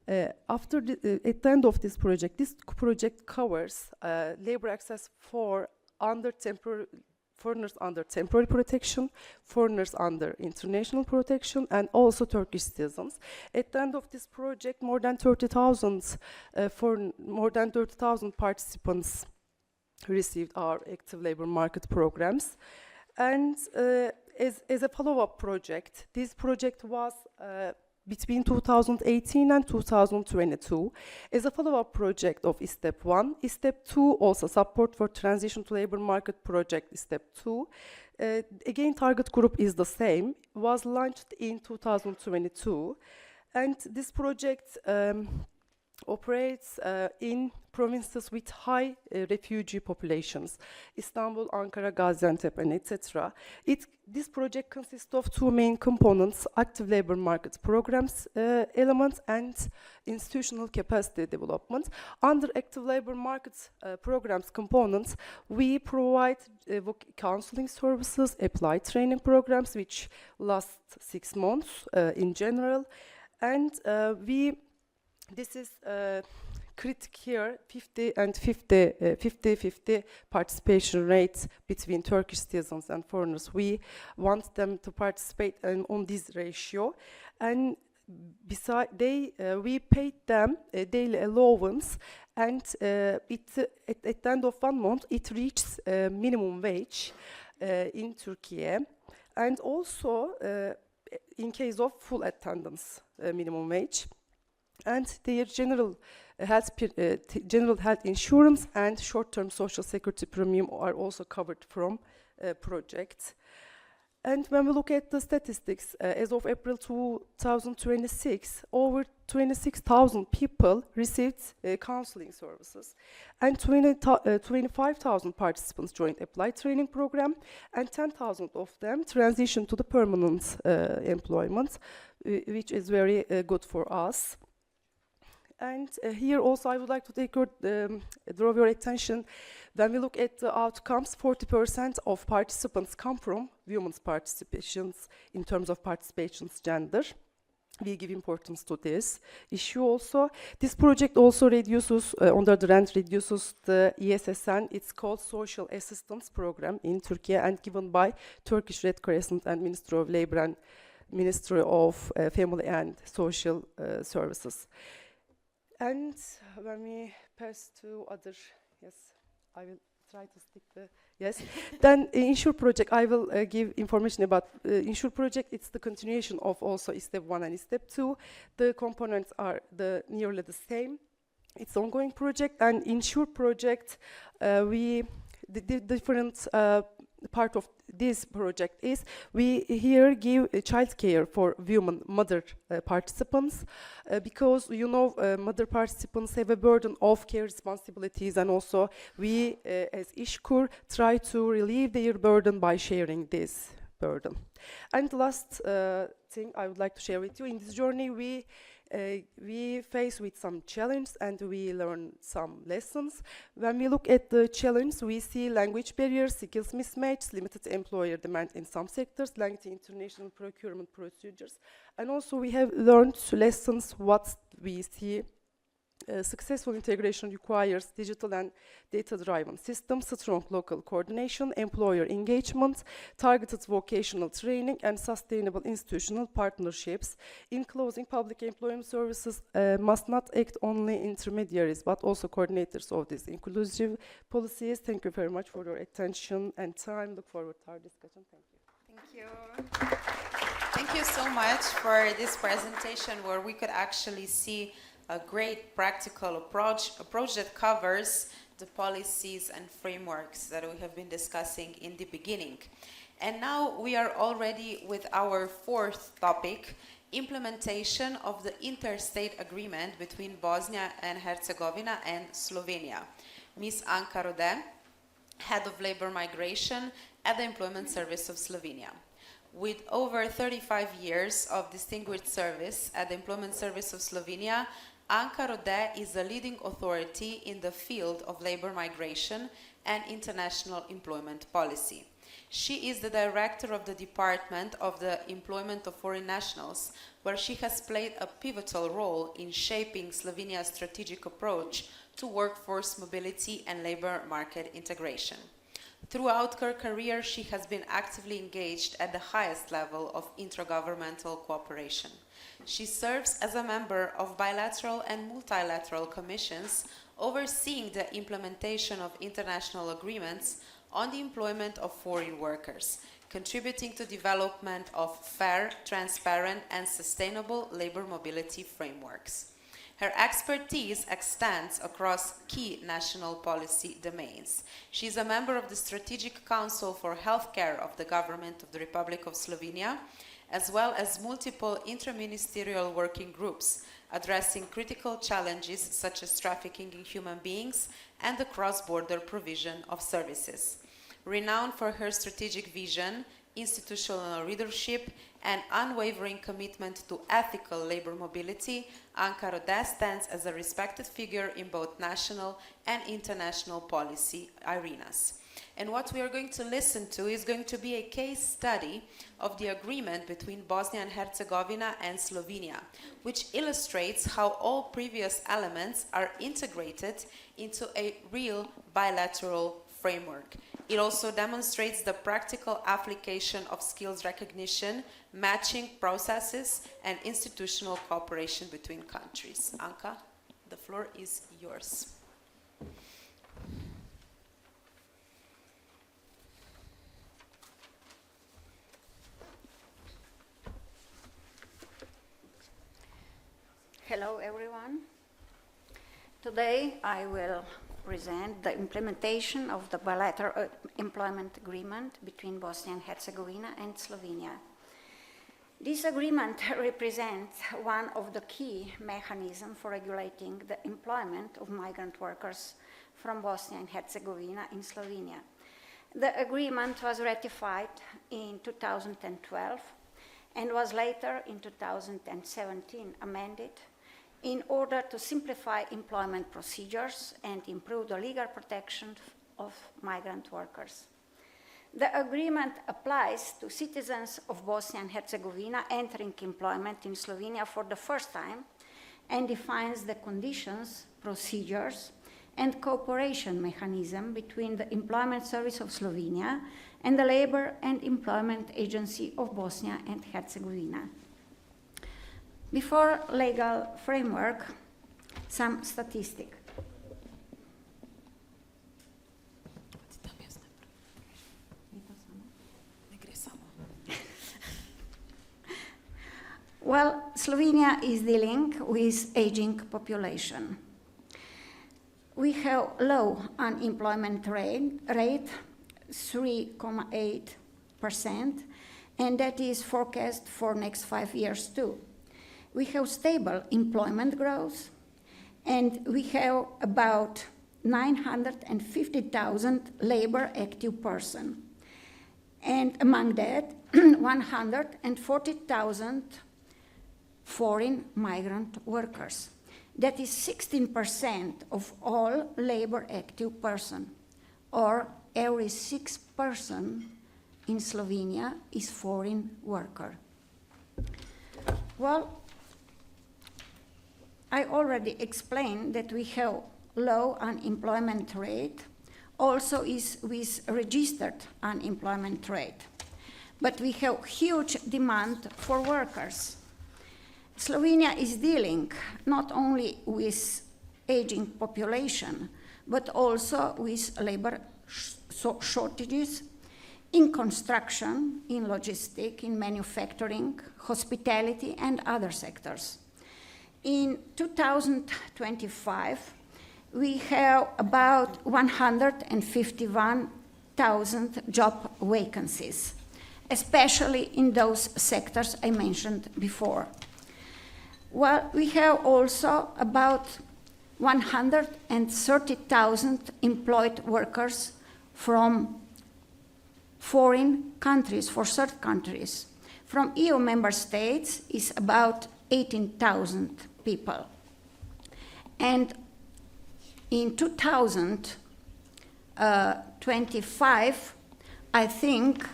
At the end of this project covers labor access for foreigners under temporary protection, foreigners under international protection, and also Turkish citizens. At the end of this project, more than 30,000 participants received our active labor market programs. And as a follow-up project, this project was between 2018 and 2022. As a follow-up project of step 1, step 2 also support for transition to labor market project step 2. Again, target group is the same, was launched in 2022. And this project operates in provinces with high refugee populations, Istanbul, Ankara, Gaziantep, and etc. This project consists of 2 main components: active labor market programs elements and institutional capacity development. Under active labor market programs components, we provide counseling services, applied training programs, which last 6 months in general, and this is critic here, 50-50 participation rates between Turkish citizens and foreigners. We want them to participate on this ratio. And we paid them a daily allowance, and at the end of 1 month, it reached minimum wage in Turkey. And also, in case of full attendance, minimum wage. And their general health insurance and short-term social security premium are also covered from project. And when we look at the statistics, as of April 2026, over 26,000 people received counseling services, and 25,000 participants joined applied training program, and 10,000 of them transitioned to the permanent employment, which is very good for us. And here also I would like to draw your attention. When we look at the outcomes, 40% of participants come from women's participations in terms of participation's gender. We give importance to this issue also. This project also reduces, on the other hand, reduces the ESSN. It's called Social Assistance Program in Turkey and given by Turkish Red Crescent and Ministry of Labor and Ministry of Family and Social Services. And when we pass to other, yes, I will try to stick the, yes. Then ISKUR project, I will give information about ISKUR project. It's the continuation of also step 1 and step 2. The components are nearly the same. It's ongoing project, and ISKUR project, the different part of this project is we here give child care for women mother participants because you know mother participants have a burden of care responsibilities, and also we as İşKUR try to relieve their burden by sharing this burden. And the last thing I would like to share with you, in this journey we face with some challenges and we learn some lessons. When we look at the challenge, we see language barriers, skills mismatch, limited employer demand in some sectors, lengthy international procurement procedures. And also we have learned lessons what we see. Successful integration requires digital and data-driven systems, strong local coordination, employer engagement, targeted vocational training, and sustainable institutional partnerships. In closing, public employment services must not act only intermediaries, but also coordinators of these inclusive policies. Thank you very much for your attention and time. Look forward to our discussion. Thank you. Thank you. Thank you so much for this presentation where we could actually see a great practical approach that covers the policies and frameworks that we have been discussing in the beginning. And now we are already with our fourth topic, implementation of the Interstate Agreement between Bosnia and Herzegovina and Slovenia. Ms. Anka Rode, Head of Labor Migration at the Employment Service of Slovenia. With over 35 years of distinguished service at the Employment Service of Slovenia, Anka Rode is a leading authority in the field of labor migration and international employment policy. She is the director of the Department of the Employment of Foreign Nationals, where she has played a pivotal role in shaping Slovenia's strategic approach to workforce mobility and labor market integration. Throughout her career, she has been actively engaged at the highest level of intergovernmental cooperation. She serves as a member of bilateral and multilateral commissions overseeing the implementation of international agreements on the employment of foreign workers, contributing to development of fair, transparent, and sustainable labor mobility frameworks. Her expertise extends across key national policy domains. She is a member of the Strategic Council for Healthcare of the Government of the Republic of Slovenia, as well as multiple interministerial working groups addressing critical challenges such as trafficking in human beings and the cross-border provision of services. Renowned for her strategic vision, institutional leadership, and unwavering commitment to ethical labor mobility, Anka Rode stands as a respected figure in both national and international policy arenas. And what we are going to listen to is going to be a case study of the agreement between Bosnia and Herzegovina and Slovenia, which illustrates how all previous elements are integrated into a real bilateral framework. It also demonstrates the practical application of skills recognition, matching processes, and institutional cooperation between countries. Anka, the floor is yours. Hello, everyone. Today I will present the implementation of the bilateral employment agreement between Bosnia and Herzegovina and Slovenia. This agreement represents one of the key mechanisms for regulating the employment of migrant workers from Bosnia and Herzegovina in Slovenia. The agreement was ratified in 2012 and was later in 2017 amended in order to simplify employment procedures and improve the legal protection of migrant workers. The agreement applies to citizens of Bosnia and Herzegovina entering employment in Slovenia for the first time and defines the conditions, procedures, and cooperation mechanism between the Employment Service of Slovenia and the Labor and Employment Agency of Bosnia and Herzegovina. Before legal framework, some statistics. Well, Slovenia is dealing with aging population. We have low unemployment rate 3.8%, and that is forecast for next 5 years too. We have stable employment growth, and we have about 950,000 labor active persons. And among that, 140,000 foreign migrant workers. That is 16% of all labor active persons, or every 6th person in Slovenia is foreign worker. Well, I already explained that we have low unemployment rate, also is with registered unemployment rate. But we have huge demand for workers. Slovenia is dealing not only with aging population, but also with labor shortages in construction, in logistics, in manufacturing, hospitality, and other sectors. In 2025, we have about 151,000 job vacancies, especially in those sectors I mentioned before. Well, we have also about 130,000 employed workers from foreign countries, for third countries. From EU member states is about 18,000 people. And in 2025, I think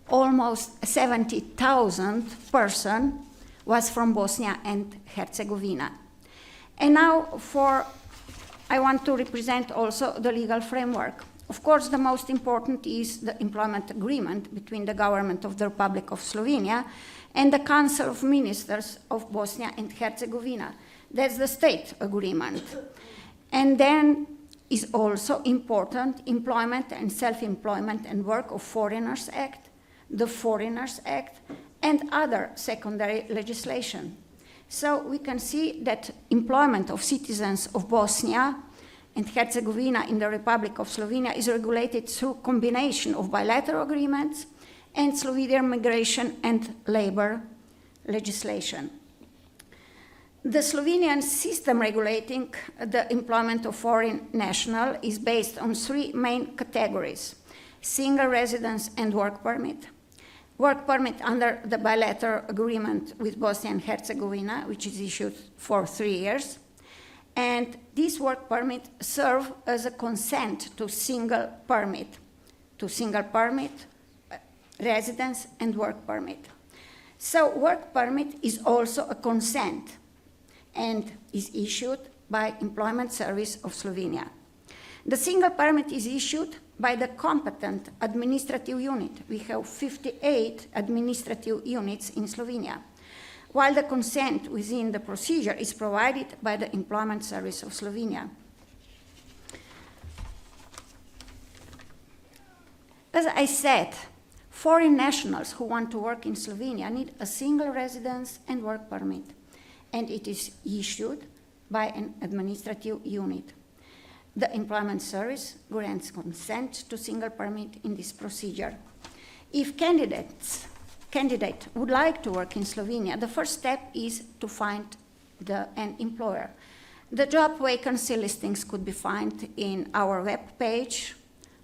almost 70,000 persons was from Bosnia and Herzegovina. And now I want to represent also the legal framework. Of course, the most important is the employment agreement between the government of the Republic of Slovenia and the Council of Ministers of Bosnia and Herzegovina. That's the state agreement. And then is also important Employment and Self-Employment and Work of Foreigners Act, the Foreigners Act, and other secondary legislation. So we can see that employment of citizens of Bosnia and Herzegovina in the Republic of Slovenia is regulated through combination of bilateral agreements and Slovenian migration and labor legislation. The Slovenian system regulating the employment of foreign nationals is based on three main categories: single residence and work permit under the bilateral agreement with Bosnia and Herzegovina, which is issued for 3 years. And this work permit serves as a consent to single permit, residence and work permit. So work permit is also a consent and is issued by Employment Service of Slovenia. The single permit is issued by the competent administrative unit. We have 58 administrative units in Slovenia, while the consent within the procedure is provided by the Employment Service of Slovenia. As I said, foreign nationals who want to work in Slovenia need a single residence and work permit, and it is issued by an administrative unit. The Employment Service grants consent to single permit in this procedure. If candidate would like to work in Slovenia, the first step is to find an employer. The job vacancy listings could be found in our web page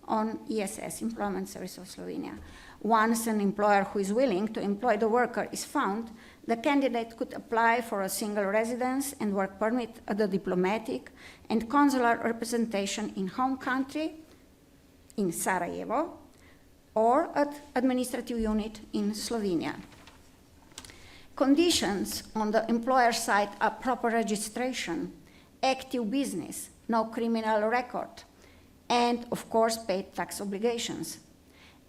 on ESS, Employment Service of Slovenia. Once an employer who is willing to employ the worker is found, the candidate could apply for a single residence and work permit at the diplomatic and consular representation in home country, in Sarajevo, or at administrative unit in Slovenia. Conditions on the employer side are proper registration, active business, no criminal record, and of course paid tax obligations.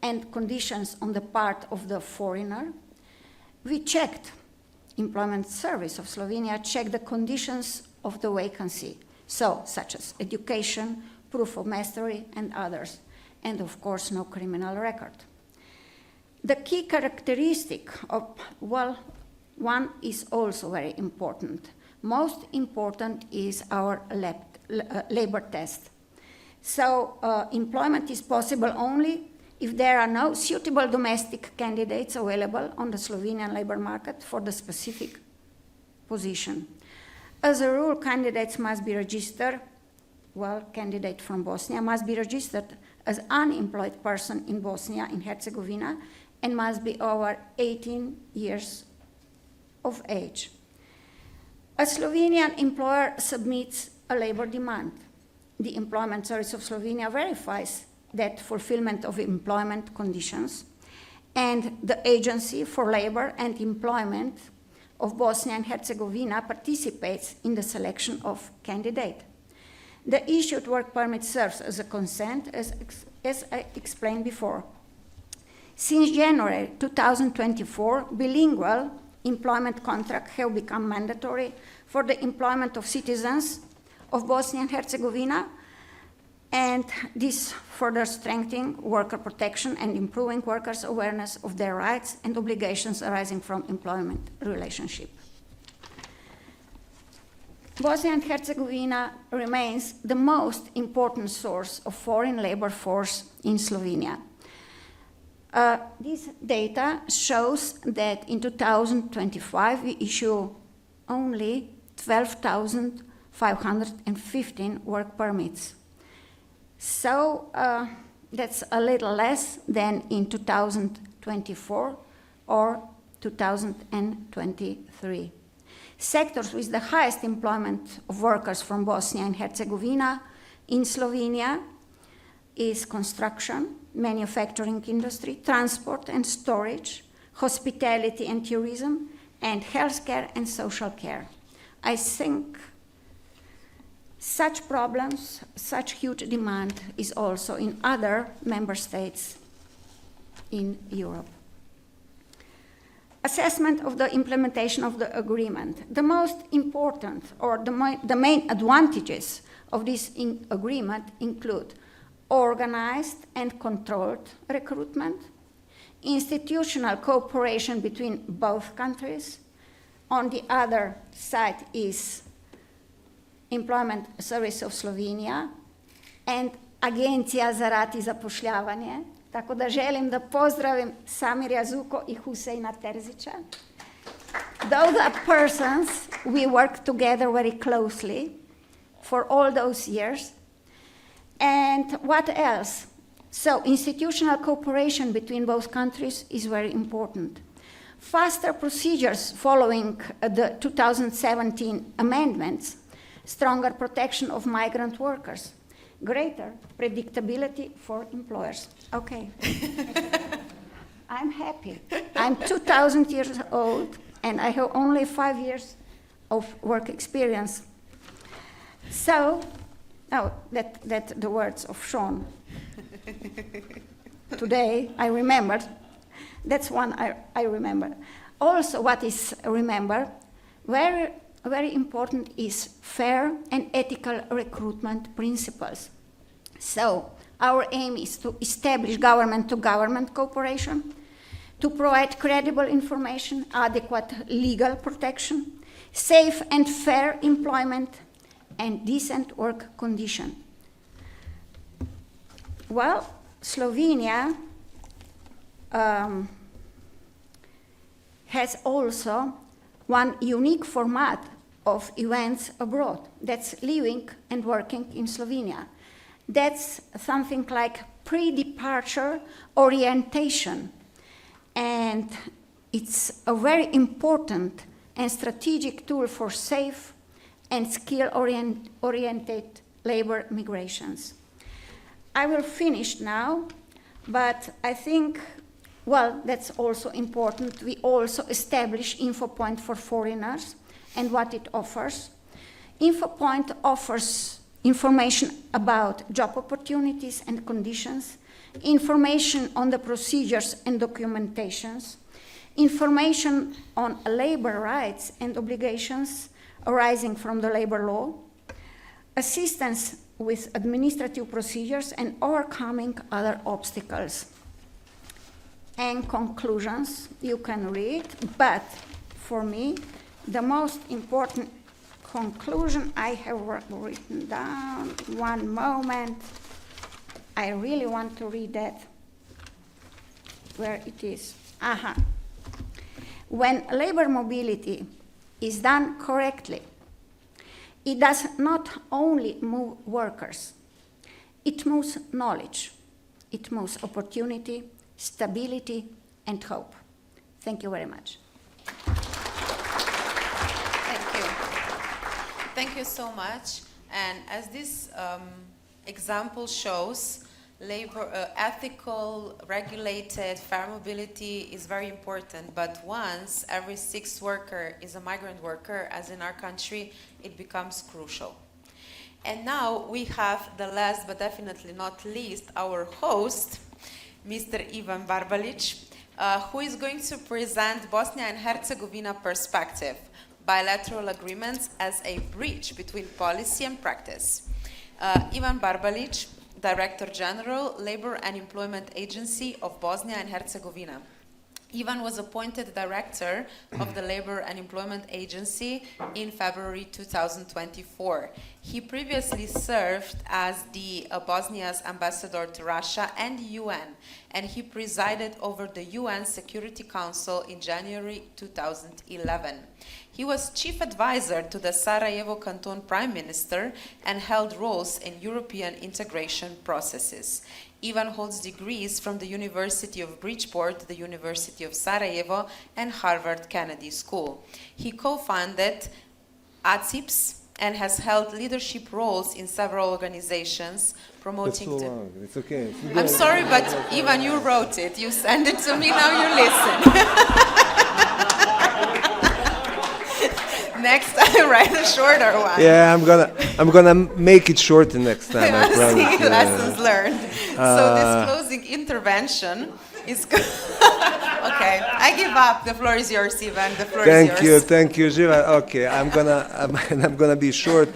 And conditions on the part of the foreigner, we checked, Employment Service of Slovenia checked the conditions of the vacancy, so such as education, proof of mastery, and others, and of course no criminal record. The key characteristic of, well, one is also very important. Most important is our labor test. So employment is possible only if there are no suitable domestic candidates available on the Slovenian labor market for the specific position. As a rule, candidates must be registered, well, candidate from Bosnia must be registered as unemployed person in Bosnia and Herzegovina and must be over 18 years of age. A Slovenian employer submits a labor demand. The Employment Service of Slovenia verifies that fulfillment of employment conditions, and the Agency for Labor and Employment of Bosnia and Herzegovina participates in the selection of candidate. The issued work permit serves as a consent, as I explained before. Since January 2024, bilingual employment contracts have become mandatory for the employment of citizens of Bosnia and Herzegovina, and this further strengthening worker protection and improving workers' awareness of their rights and obligations arising from employment relationship. Bosnia and Herzegovina remains the most important source of foreign labor force in Slovenia. This data shows that in 2025 we issue only 12,515 work permits. So that's a little less than in 2024 or 2023. Sectors with the highest employment of workers from Bosnia and Herzegovina in Slovenia is construction, manufacturing industry, transport and storage, hospitality and tourism, and healthcare and social care. I think such problems, such huge demand is also in other member states in Europe. Assessment of the implementation of the agreement. The most important or the main advantages of this agreement include organized and controlled recruitment, institutional cooperation between both countries. On the other side is Employment Service of Slovenia and Agencija za rad i zapošljavanje. Tako da želim da pozdravim Samirja Zuko i Huseina Terzića. Those are persons we work together very closely for all those years. And what else? So institutional cooperation between both countries is very important. Faster procedures following the 2017 amendments, stronger protection of migrant workers, greater predictability for employers. Okay. I'm happy. I'm 2,000 years old and I have only 5 years of work experience. So, that the words of Sean. Today I remembered. That's one I remember. Also, what is remember, very, very important is fair and ethical recruitment principles. So, our aim is to establish government-to-government cooperation, to provide credible information, adequate legal protection, safe and fair employment, and decent work condition. Well, Slovenia has also one unique format of events abroad. That's living and working in Slovenia. That's something like pre-departure orientation. And it's a very important and strategic tool for safe and skill-oriented labor migrations. I will finish now, but I think, well, that's also important. We also establish InfoPoint for foreigners and what it offers. InfoPoint offers information about job opportunities and conditions, information on the procedures and documentations, information on labor rights and obligations arising from the labor law, assistance with administrative procedures and overcoming other obstacles. And conclusions you can read, but for me, the most important conclusion I have written down, one moment, I really want to read that, where it is. When labor mobility is done correctly, it does not only move workers, it moves knowledge, it moves opportunity, stability, and hope. Thank you very much. Thank you. Thank you so much. And as this example shows, labor, ethical, regulated, fair mobility is very important, but once every 6th worker is a migrant worker, as in our country, it becomes crucial. And now we have the last but definitely not least, our host, Mr. Ivan Barbalic, who is going to present Bosnia and Herzegovina perspective, bilateral agreements as a bridge between policy and practice. Ivan Barbalic, Director General, Labor and Employment Agency of Bosnia and Herzegovina. Ivan was appointed director of the Labor and Employment Agency in February 2024. He previously served as the Bosnia's ambassador to Russia and UN, and he presided over the UN Security Council in January 2011. He was chief advisor to the Sarajevo Canton Prime Minister and held roles in European integration processes. Ivan holds degrees from the University of Bridgeport, the University of Sarajevo, and Harvard Kennedy School. He co-founded ACIPS and has held leadership roles in several organizations promoting... It's so long. It's okay. I'm sorry, but Ivan, you wrote it. You sent it to me, now you listen. Next time, write a shorter one. Yeah, I'm gonna make it shorter next time. I promise. See, lessons learned. So this closing intervention is okay. I give up. The floor is yours, Ivan. The floor is yours. Thank you, Živa. Okay, I'm gonna be short.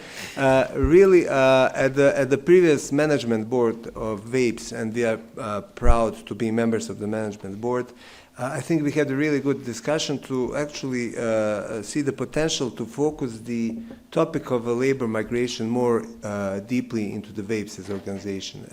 Really, at the previous management board of VAPES, and we are proud to be members of the management board. I think we had a really good discussion to actually see the potential to focus the topic of labor migration more deeply into the VAPES as organization.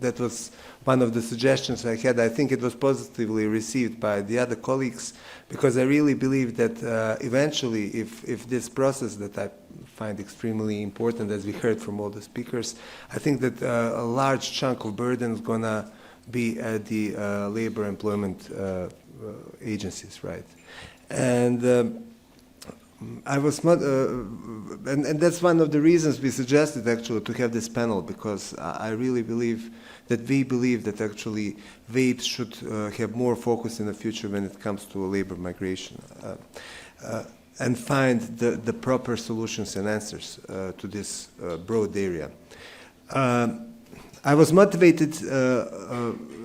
That was one of the suggestions I had. I think it was positively received by the other colleagues, because I really believe that eventually, if this process that I find extremely important, as we heard from all the speakers, I think that a large chunk of burden is going to be at the labor employment agencies, right? And I was not, and that's one of the reasons we suggested actually to have this panel, because I really believe that we believe that actually VAPES should have more focus in the future when it comes to labor migration, and find the proper solutions and answers to this broad area. I was motivated,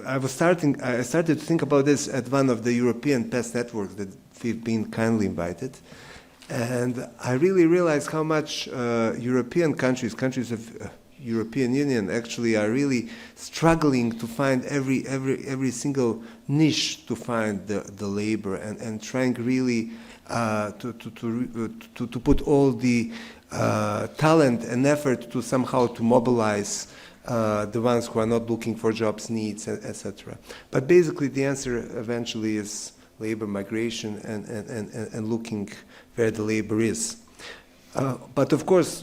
I started to think about this at one of the European PES networks that we've been kindly invited. And I really realized how much European countries of European Union actually are really struggling to find every single niche to find the labor, and trying really to put all the talent and effort to somehow to mobilize the ones who are not looking for jobs, needs, etc. But basically the answer eventually is labor migration and looking where the labor is. But of course,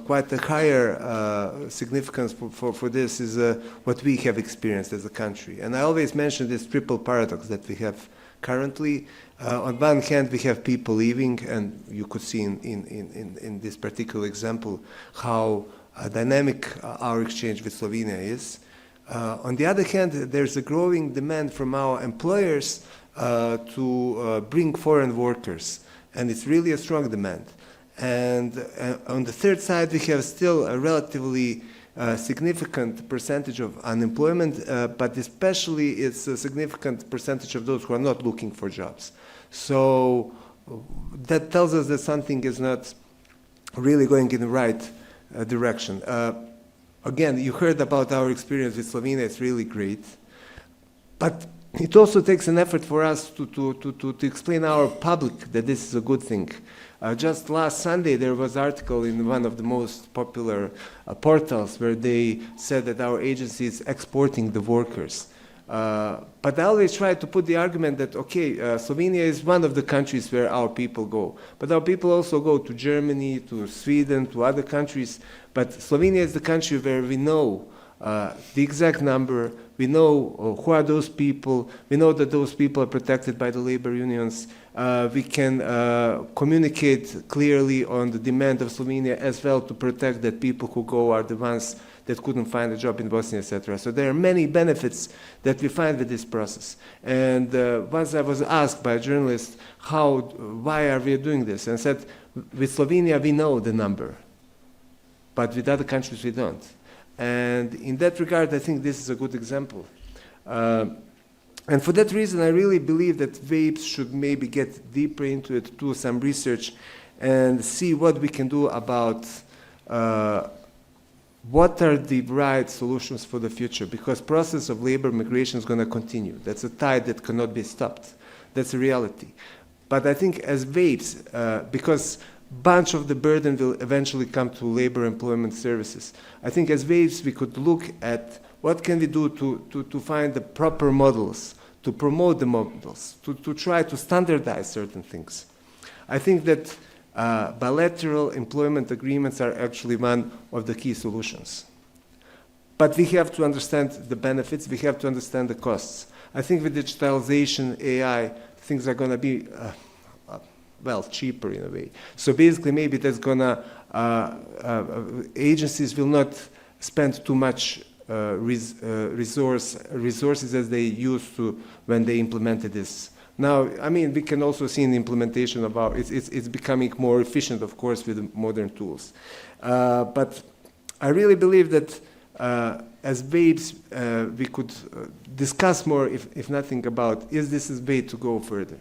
quite a higher significance for this is what we have experienced as a country. And I always mention this triple paradox that we have currently. On one hand, we have people leaving, and you could see in this particular example how dynamic our exchange with Slovenia is. On the other hand, there's a growing demand from our employers to bring foreign workers, and it's really a strong demand. And on the third side, we have still a relatively significant percentage of unemployment, but especially it's a significant percentage of those who are not looking for jobs. So that tells us that something is not really going in the right direction. Again, you heard about our experience with Slovenia. It's really great. But it also takes an effort for us to explain our public that this is a good thing. Just last Sunday, there was an article in one of the most popular portals where they said that our agency is exporting the workers. But I always try to put the argument that, okay, Slovenia is one of the countries where our people go. But our people also go to Germany, to Sweden, to other countries. But Slovenia is the country where we know the exact number. We know who are those people. We know that those people are protected by the labor unions. We can communicate clearly on the demand of Slovenia as well to protect that people who go are the ones that couldn't find a job in Bosnia, etc. So there are many benefits that we find with this process. And once I was asked by a journalist, why are we doing this? And I said, with Slovenia we know the number, but with other countries we don't. And in that regard, I think this is a good example. And for that reason, I really believe that VAPES should maybe get deeper into it, do some research, and see what we can do about what are the right solutions for the future? Because process of labor migration is going to continue. That's a tide that cannot be stopped. That's a reality. But I think as waves, because bunch of the burden will eventually come to labor employment services. I think as waves we could look at what can we do to find the proper models, to promote the models, to try to standardize certain things. I think that bilateral employment agreements are actually one of the key solutions. But we have to understand the benefits, we have to understand the costs. I think with digitalization, AI, things are going to be, well, cheaper in a way. So basically maybe that's going to, agencies will not spend too much resources as they used to when they implemented this. Now, I mean, we can also see in the implementation of our, it's becoming more efficient, of course, with the modern tools. But I really believe that as babes, we could discuss more, if nothing, about is this a way to go further?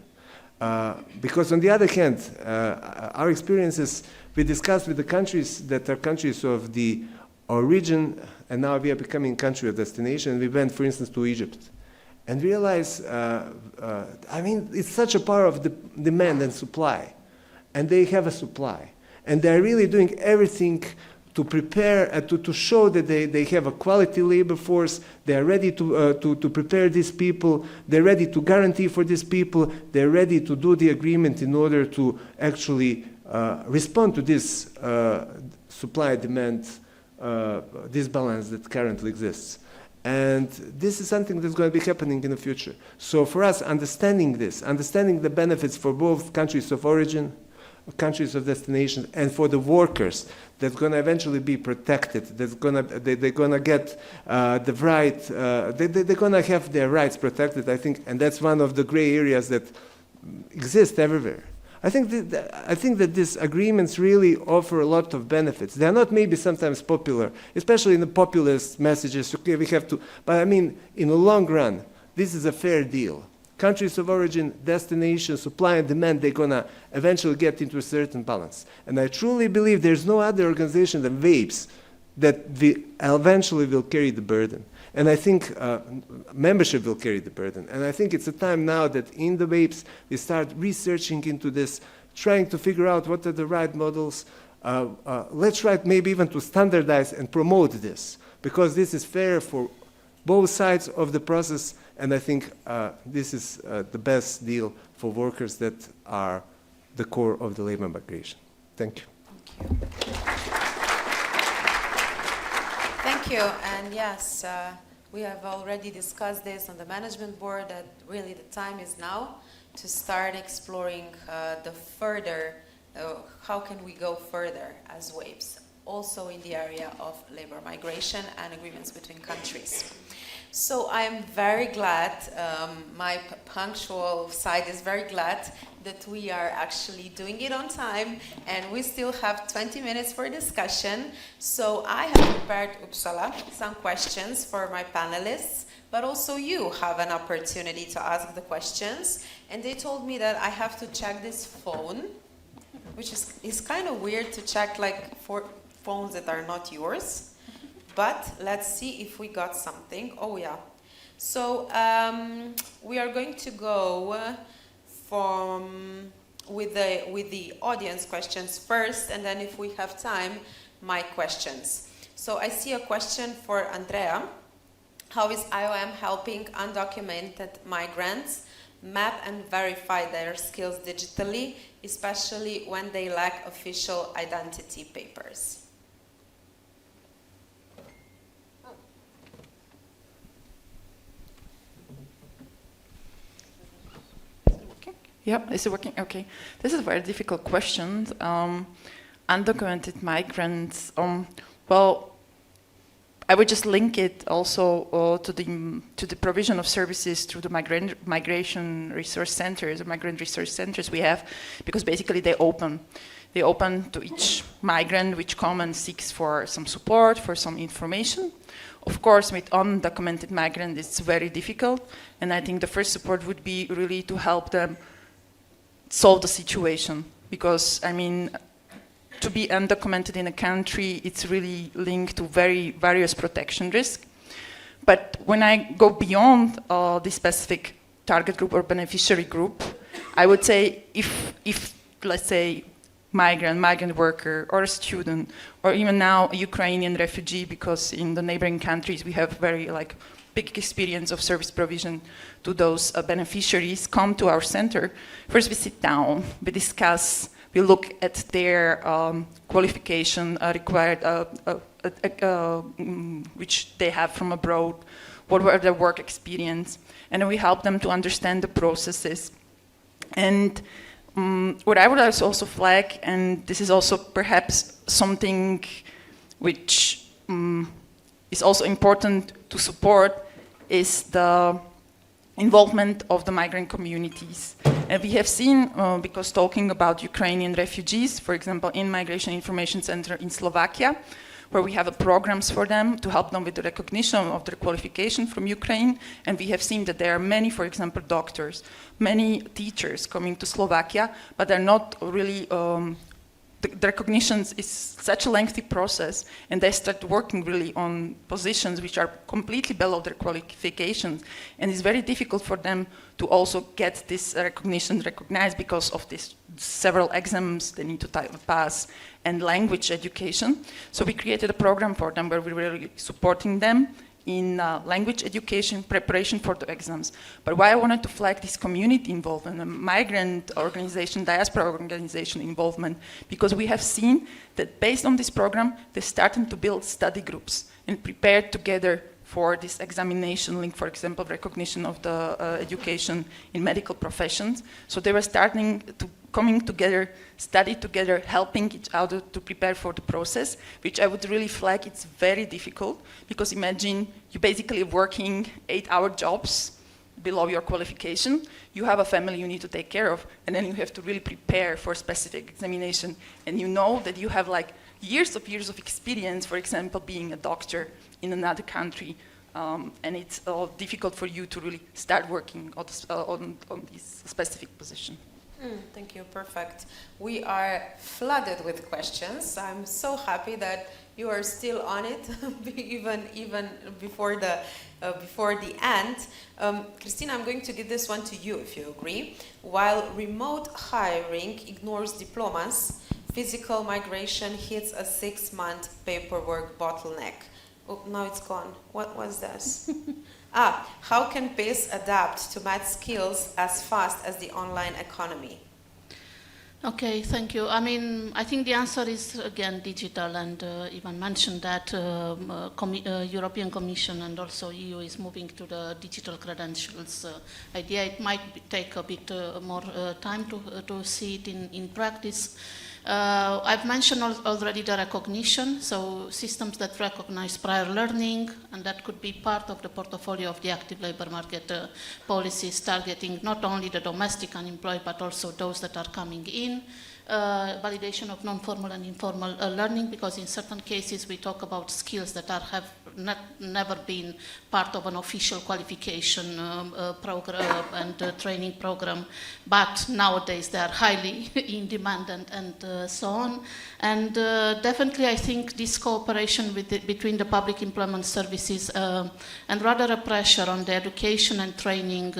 Because on the other hand, our experiences, we discussed with the countries that are countries of the origin, and now we are becoming country of destination. We went, for instance, to Egypt, and realized, I mean, it's such a power of the demand and supply, and they have a supply, and they're really doing everything to prepare, to show that they have a quality labor force. They're ready to prepare these people. They're ready to guarantee for these people. They're ready to do the agreement in order to actually respond to this supply-demand disbalance that currently exists. And this is something that's going to be happening in the future. So for us, understanding this, understanding the benefits for both countries of origin, countries of destination, and for the workers, that's going to eventually be protected. That's going to, they're going to get the right, they're going to have their rights protected, I think, and that's one of the gray areas that exist everywhere. I think that these agreements really offer a lot of benefits. They are not maybe sometimes popular, especially in the populist messages. Okay, we have to, but I mean, in the long run, this is a fair deal. Countries of origin, destination, supply and demand, they're going to eventually get into a certain balance. And I truly believe there's no other organization than WAPES that eventually will carry the burden. And I think membership will carry the burden. And I think it's a time now that in the WAPES we start researching into this, trying to figure out what are the right models. Let's try maybe even to standardize and promote this, because this is fair for both sides of the process. And I think this is the best deal for workers that are the core of the labor migration. Thank you. Thank you. And yes, we have already discussed this on the management board that really the time is now to start exploring the further, how can we go further as WAPES, also in the area of labor migration and agreements between countries. So I am very glad, my punctual side is very glad that we are actually doing it on time, and we still have 20 minutes for discussion. So I have prepared, Uppsala, some questions for my panelists, but also you have an opportunity to ask the questions. And they told me that I have to check this phone, which is kind of weird to check like for phones that are not yours. But let's see if we got something. Oh yeah. So we are going to go with the audience questions first, and then if we have time, my questions. So I see a question for Andrea. How is IOM helping undocumented migrants map and verify their skills digitally, especially when they lack official identity papers? Yeah, is it working? Okay. This is a very difficult question. Undocumented migrants, well, I would just link it also to the provision of services through the migration resource centers, or migrant resource centers we have, because basically they open to each migrant which comes and seeks for some support, for some information. Of course, with undocumented migrants, it's very difficult, and I think the first support would be really to help them solve the situation, because I mean, to be undocumented in a country, it's really linked to various protection risks. But when I go beyond the specific target group or beneficiary group, I would say if let's say, migrant worker or a student, or even now a Ukrainian refugee, because in the neighboring countries we have very big experience of service provision to those beneficiaries, come to our center. First we sit down, we discuss, we look at their qualification required, which they have from abroad, what were their work experience, and then we help them to understand the processes. And what I would also flag, and this is also perhaps something which is also important to support, is the involvement of the migrant communities. And we have seen, because talking about Ukrainian refugees, for example, in Migration Information Center in Slovakia, where we have programs for them to help them with the recognition of their qualification from Ukraine. And we have seen that there are many, for example, doctors, many teachers coming to Slovakia, but they're not really, the recognition is such a lengthy process, and they start working really on positions which are completely below their qualifications. And it's very difficult for them to also get this recognition recognized because of these several exams they need to pass and language education. So we created a program for them where we're really supporting them in language education, preparation for the exams. But why I wanted to flag this community involvement, a migrant organization, diaspora organization involvement, because we have seen that based on this program, they're starting to build study groups and prepare together for this examination link, for example, recognition of the education in medical professions. So they were starting to coming together, study together, helping each other to prepare for the process, which I would really flag. It's very difficult, because imagine you basically working 8-hour jobs below your qualification, you have a family you need to take care of, and then you have to really prepare for a specific examination. And you know that you have years of experience, for example, being a doctor in another country, and it's difficult for you to really start working on this specific position. Thank you, perfect. We are flooded with questions. I'm so happy that you are still on it, even before the end. Cristina, I'm going to give this one to you, if you agree. While remote hiring ignores diplomas, physical migration hits a 6-month paperwork bottleneck. Oh, now it's gone. What was this? How can PACE adapt to match skills as fast as the online economy? Okay, thank you. I mean, I think the answer is, again, digital, and Ivan mentioned that European Commission and also EU is moving to the digital credentials idea. It might take a bit more time to see it in practice. I've mentioned already the recognition, so systems that recognize prior learning, and that could be part of the portfolio of the active labor market policies, targeting not only the domestic unemployed, but also those that are coming in. Validation of non-formal and informal learning, because in certain cases we talk about skills that have never been part of an official qualification program and training program, but nowadays they are highly in demand and so on. And definitely I think this cooperation between the public employment services and rather a pressure on the education and training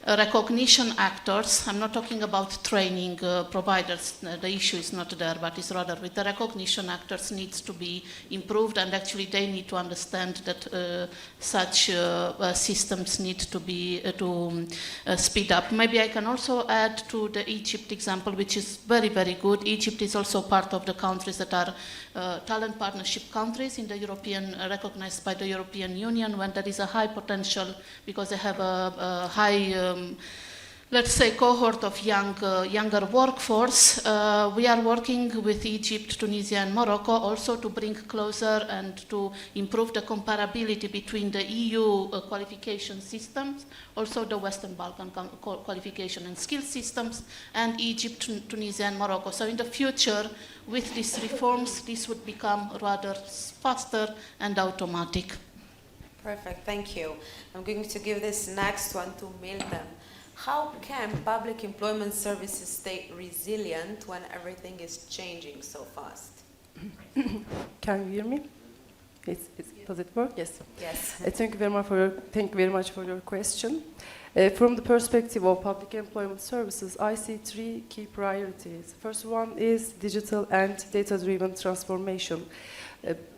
recognition actors, I'm not talking about training providers, the issue is not there, but it's rather with the recognition actors needs to be improved, and actually they need to understand that such systems need to be speed up. Maybe I can also add to the Egypt example, which is very, very good. Egypt is also part of the countries that are talent partnership countries in the European, recognized by the European Union, when there is a high potential because they have a high let's say cohort of younger workforce. We are working with Egypt, Tunisia and Morocco also to bring closer and to improve the comparability between the EU qualification systems, also the Western Balkan qualification and skill systems, and Egypt, Tunisia and Morocco. So in the future, with these reforms, this would become rather faster and automatic. Perfect, thank you. I'm going to give this next one to Meltem. How can public employment services stay resilient when everything is changing so fast? Can you hear me? Does it work? Yes. Yes. Thank you very much for your question. From the perspective of public employment services, I see three key priorities. First one is digital and data-driven transformation.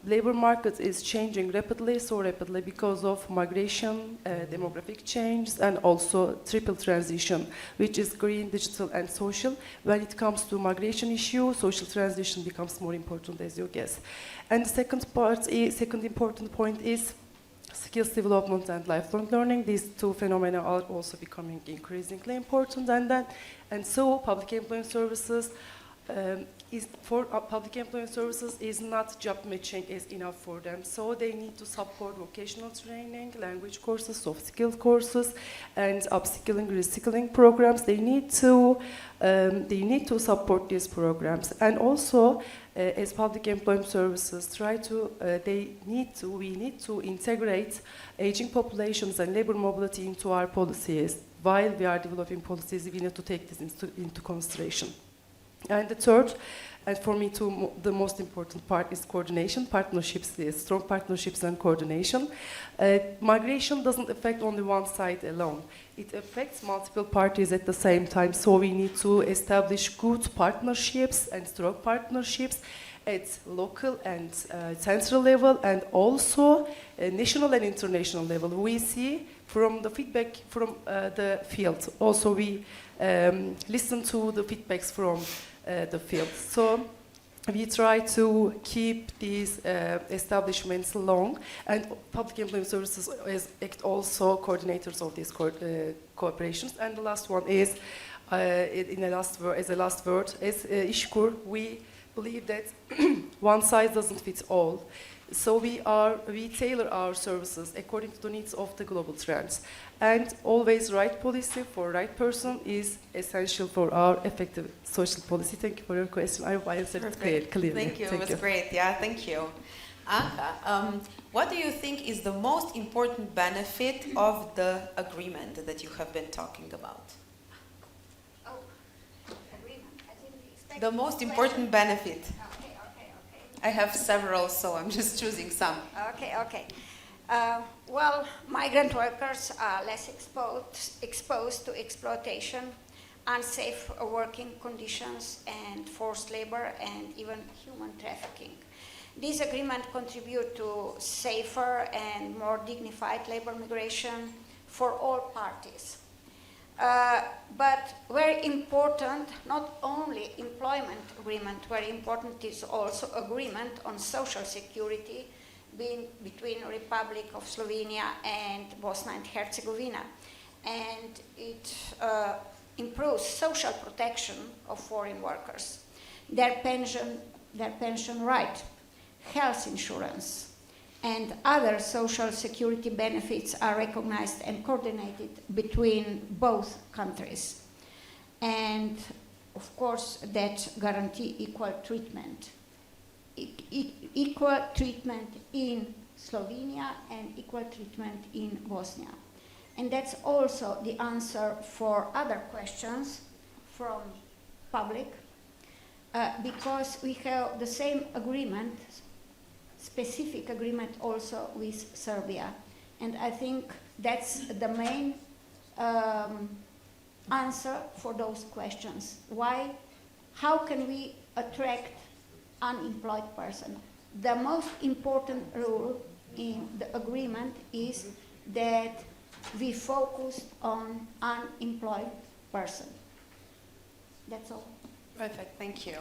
Labor market is changing rapidly, so rapidly because of migration, demographic change, and also triple transition, which is green, digital, and social. When it comes to migration issue, social transition becomes more important, as you guess. And the second important point is skills development and lifelong learning. These two phenomena are also becoming increasingly important, and so public employment services public employment services is not job matching is enough for them. So they need to support vocational training, language courses, soft skill courses, and upskilling, reskilling programs. They need to support these programs, and also as public employment services we need to integrate aging populations and labor mobility into our policies. While we are developing policies, we need to take this into consideration. And the third, and for me too, the most important part is coordination, partnerships, strong partnerships and coordination. Migration doesn't affect only one side alone. It affects multiple parties at the same time, so we need to establish good partnerships and strong partnerships at local and central level, and also national and international level. We see from the feedback from the field. Also, we listen to the feedbacks from the field. So we try to keep these establishments long, and public employment services act also coordinators of these cooperations. And the last one is, as a last word, as İŞKUR, we believe that one size doesn't fit all. So we tailor our services according to the needs of the global trends. And always right policy for right person is essential for our effective social policy. Thank you for your question. I hope I answered it clearly. Thank you. It was great. Yeah, thank you. Anka, what do you think is the most important benefit of the agreement that you have been talking about? Oh, agreement. I didn't expect The most important benefit. Okay. I have several, so I'm just choosing some. Okay. Well, migrant workers are less exposed to exploitation, unsafe working conditions, and forced labor, and even human trafficking. This agreement contributes to safer and more dignified labor migration for all parties. But very important, not only employment agreement, very important is also agreement on social security between Republic of Slovenia and Bosnia and Herzegovina. And it improves social protection of foreign workers, their pension right, health insurance, and other social security benefits are recognized and coordinated between both countries. And of course, that guarantee equal treatment. Equal treatment in Slovenia and equal treatment in Bosnia. And that's also the answer for other questions from public, because we have the same agreement, specific agreement also with Serbia. And I think that's the main answer for those questions. Why? How can we attract unemployed person? The most important rule in the agreement is that we focus on unemployed person. That's all. Perfect, thank you.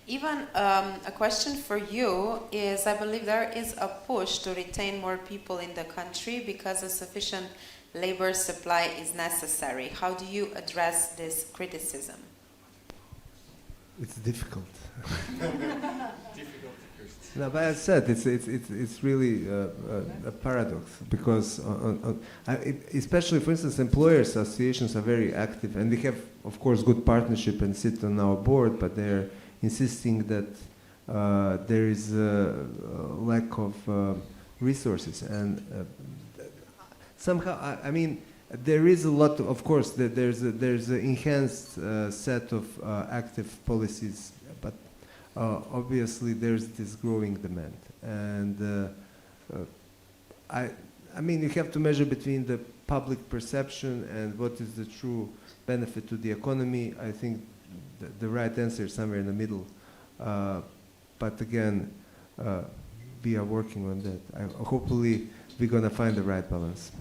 Even a question for you is, I believe there is a push to retain more people in the country because a sufficient labor supply is necessary. How do you address this criticism? It's difficult. No, but as I said, it's really a paradox, because especially, for instance, employer associations are very active, and they have, of course, good partnership and sit on our board, but they're insisting that there is a lack of resources, and somehow, I mean, there is a lot, of course, there's an enhanced set of active policies, but obviously there's this growing demand. And I mean, you have to measure between the public perception and what is the true benefit to the economy. I think the right answer is somewhere in the middle. But again, we are working on that. Hopefully, we're going to find the right balance.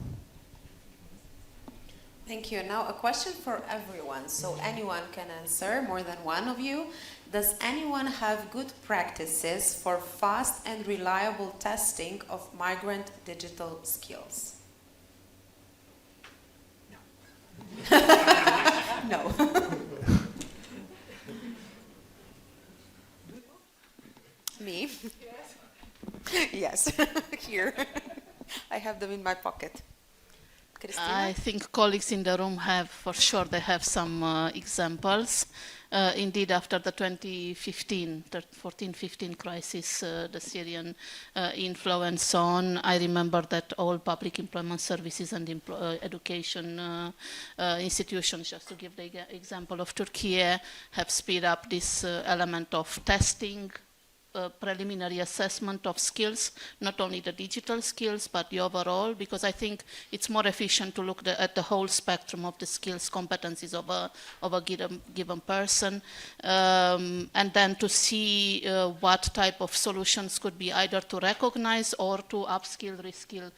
Thank you. Now a question for everyone, so anyone can answer, more than one of you. Does anyone have good practices for fast and reliable testing of migrant digital skills? No. No. Me? Yes. Here. I have them in my pocket. Cristina? I think colleagues in the room have, for sure, they have some examples. Indeed, after the 2015, the 14-15 crisis, the Syrian inflow and so on, I remember that all public employment services and education institutions, just to give the example of Turkey, have speed up this element of testing, preliminary assessment of skills, not only the digital skills, but the overall, because I think it's more efficient to look at the whole spectrum of the skills, competencies of a given person, and then to see what type of solutions could be either to recognize or to upskill, reskill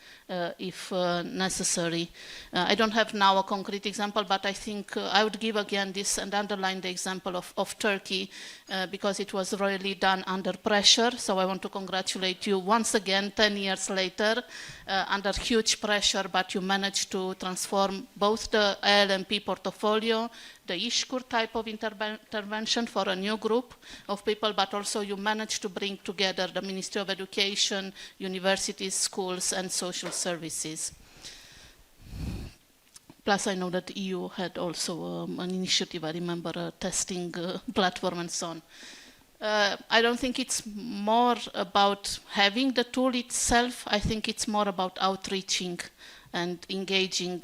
if necessary. I don't have now a concrete example, but I think I would give again this and underline the example of Turkey, because it was really done under pressure. So I want to congratulate you once again, 10 years later, under huge pressure, but you managed to transform both the LMP portfolio, the İŞKUR type of intervention for a new group of people, but also you managed to bring together the Ministry of Education, universities, schools, and social services. Plus, I know that the EU had also an initiative, I remember, a testing platform and so on. I don't think it's more about having the tool itself. I think it's more about outreaching and engaging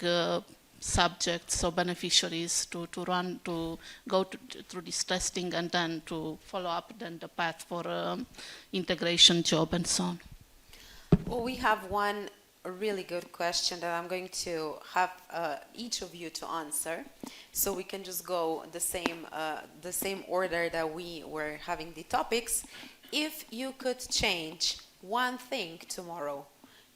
subjects, so beneficiaries, to go through this testing and then to follow up then the path for integration job and so on. Well, we have one really good question that I'm going to have each of you to answer, so we can just go the same order that we were having the topics. If you could change one thing tomorrow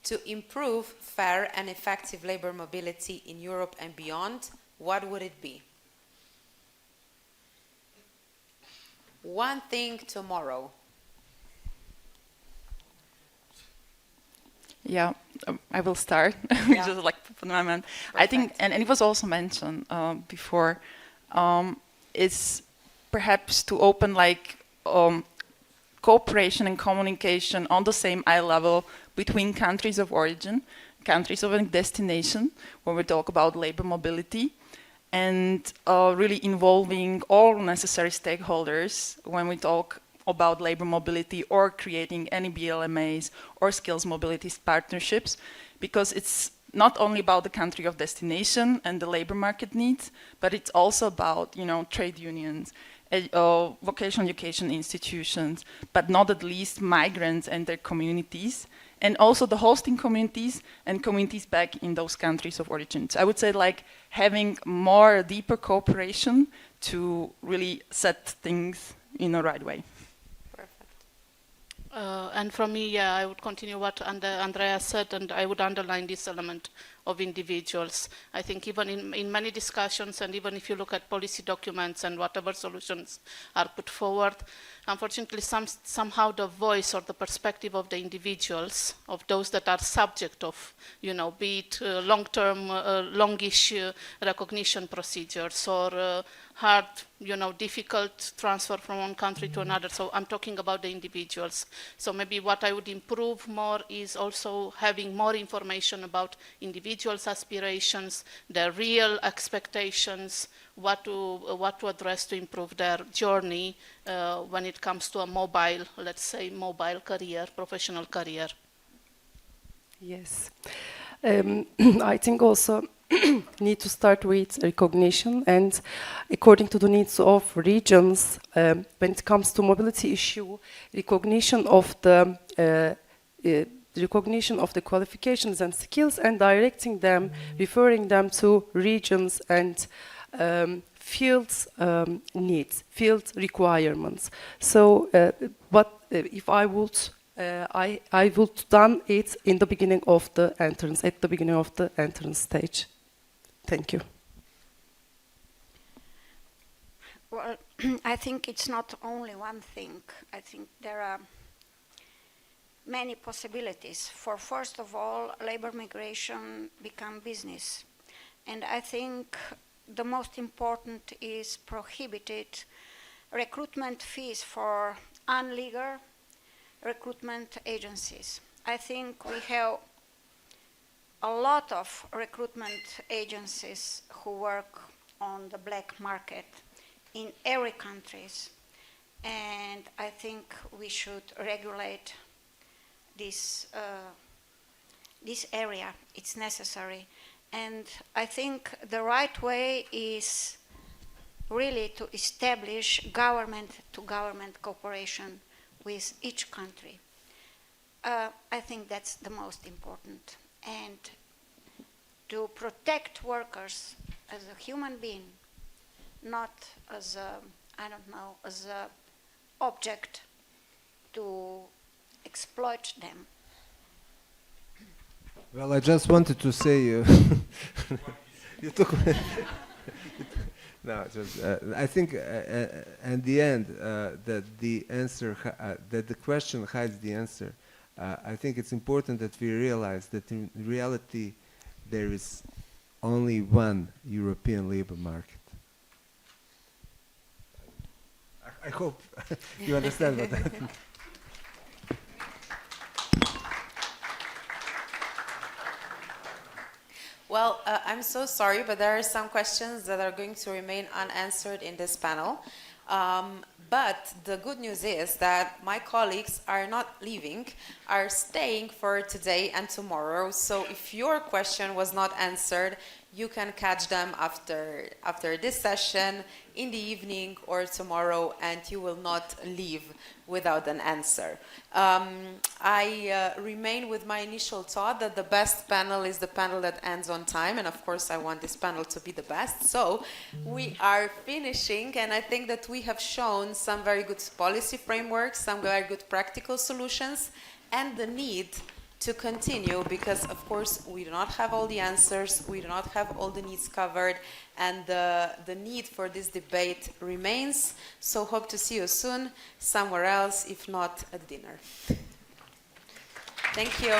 to improve fair and effective labor mobility in Europe and beyond, what would it be? One thing tomorrow. Yeah, I will start. Yeah. Just like for the moment. I think, and it was also mentioned before, is perhaps to open like cooperation and communication on the same eye level between countries of origin, countries of destination, when we talk about labor mobility, and really involving all necessary stakeholders when we talk about labor mobility or creating any BLMAs or skills mobility partnerships, because it's not only about the country of destination and the labor market needs, but it's also about, you know, trade unions, vocational education institutions, but not at least migrants and their communities, and also the hosting communities and communities back in those countries of origin. So I would say like having more deeper cooperation to really set things in the right way. And for me, yeah, I would continue what Andrea said, and I would underline this element of individuals. I think even in many discussions, and even if you look at policy documents and whatever solutions are put forward, unfortunately, somehow the voice or the perspective of the individuals, of those that are subject of, you know, be it long-term, longish recognition procedures or hard, you know, difficult transfer from one country to another. So I'm talking about the individuals. So maybe what I would improve more is also having more information about individuals' aspirations, their real expectations, what to address to improve their journey when it comes to a mobile, let's say, mobile career, professional career. Yes. I think also need to start with recognition, and according to the needs of regions, when it comes to mobility issue, recognition of the qualifications and skills and directing them, referring them to regions and fields needs, field requirements. So, if I would, I would done it in the beginning of the entrance, at the beginning of the entrance stage. Thank you. Well, I think it's not only one thing. I think there are many possibilities for, first of all, labor migration become business. And I think the most important is prohibited recruitment fees for unlegal recruitment agencies. I think we have a lot of recruitment agencies who work on the black market in every countries, and I think we should regulate this area. It's necessary, and I think the right way is really to establish government-to-government cooperation with each country. I think that's the most important. And to protect workers as a human being, not as a, I don't know, as a object to exploit them. Well, I just wanted to say you took. No, just I think at the end that the answer that the question hides the answer. I think it's important that we realize that in reality there is only one European labor market. I hope you understand what that means. Well, I'm so sorry, but there are some questions that are going to remain unanswered in this panel. But the good news is that my colleagues are not leaving, are staying for today and tomorrow. So if your question was not answered, you can catch them after this session, in the evening or tomorrow, and you will not leave without an answer. I remain with my initial thought that the best panel is the panel that ends on time, and of course I want this panel to be the best. So we are finishing, and I think that we have shown some very good policy frameworks, some very good practical solutions, and the need to continue, because of course we do not have all the answers, we do not have all the needs covered, and the need for this debate remains. So hope to see you soon, somewhere else, if not at dinner. Thank you.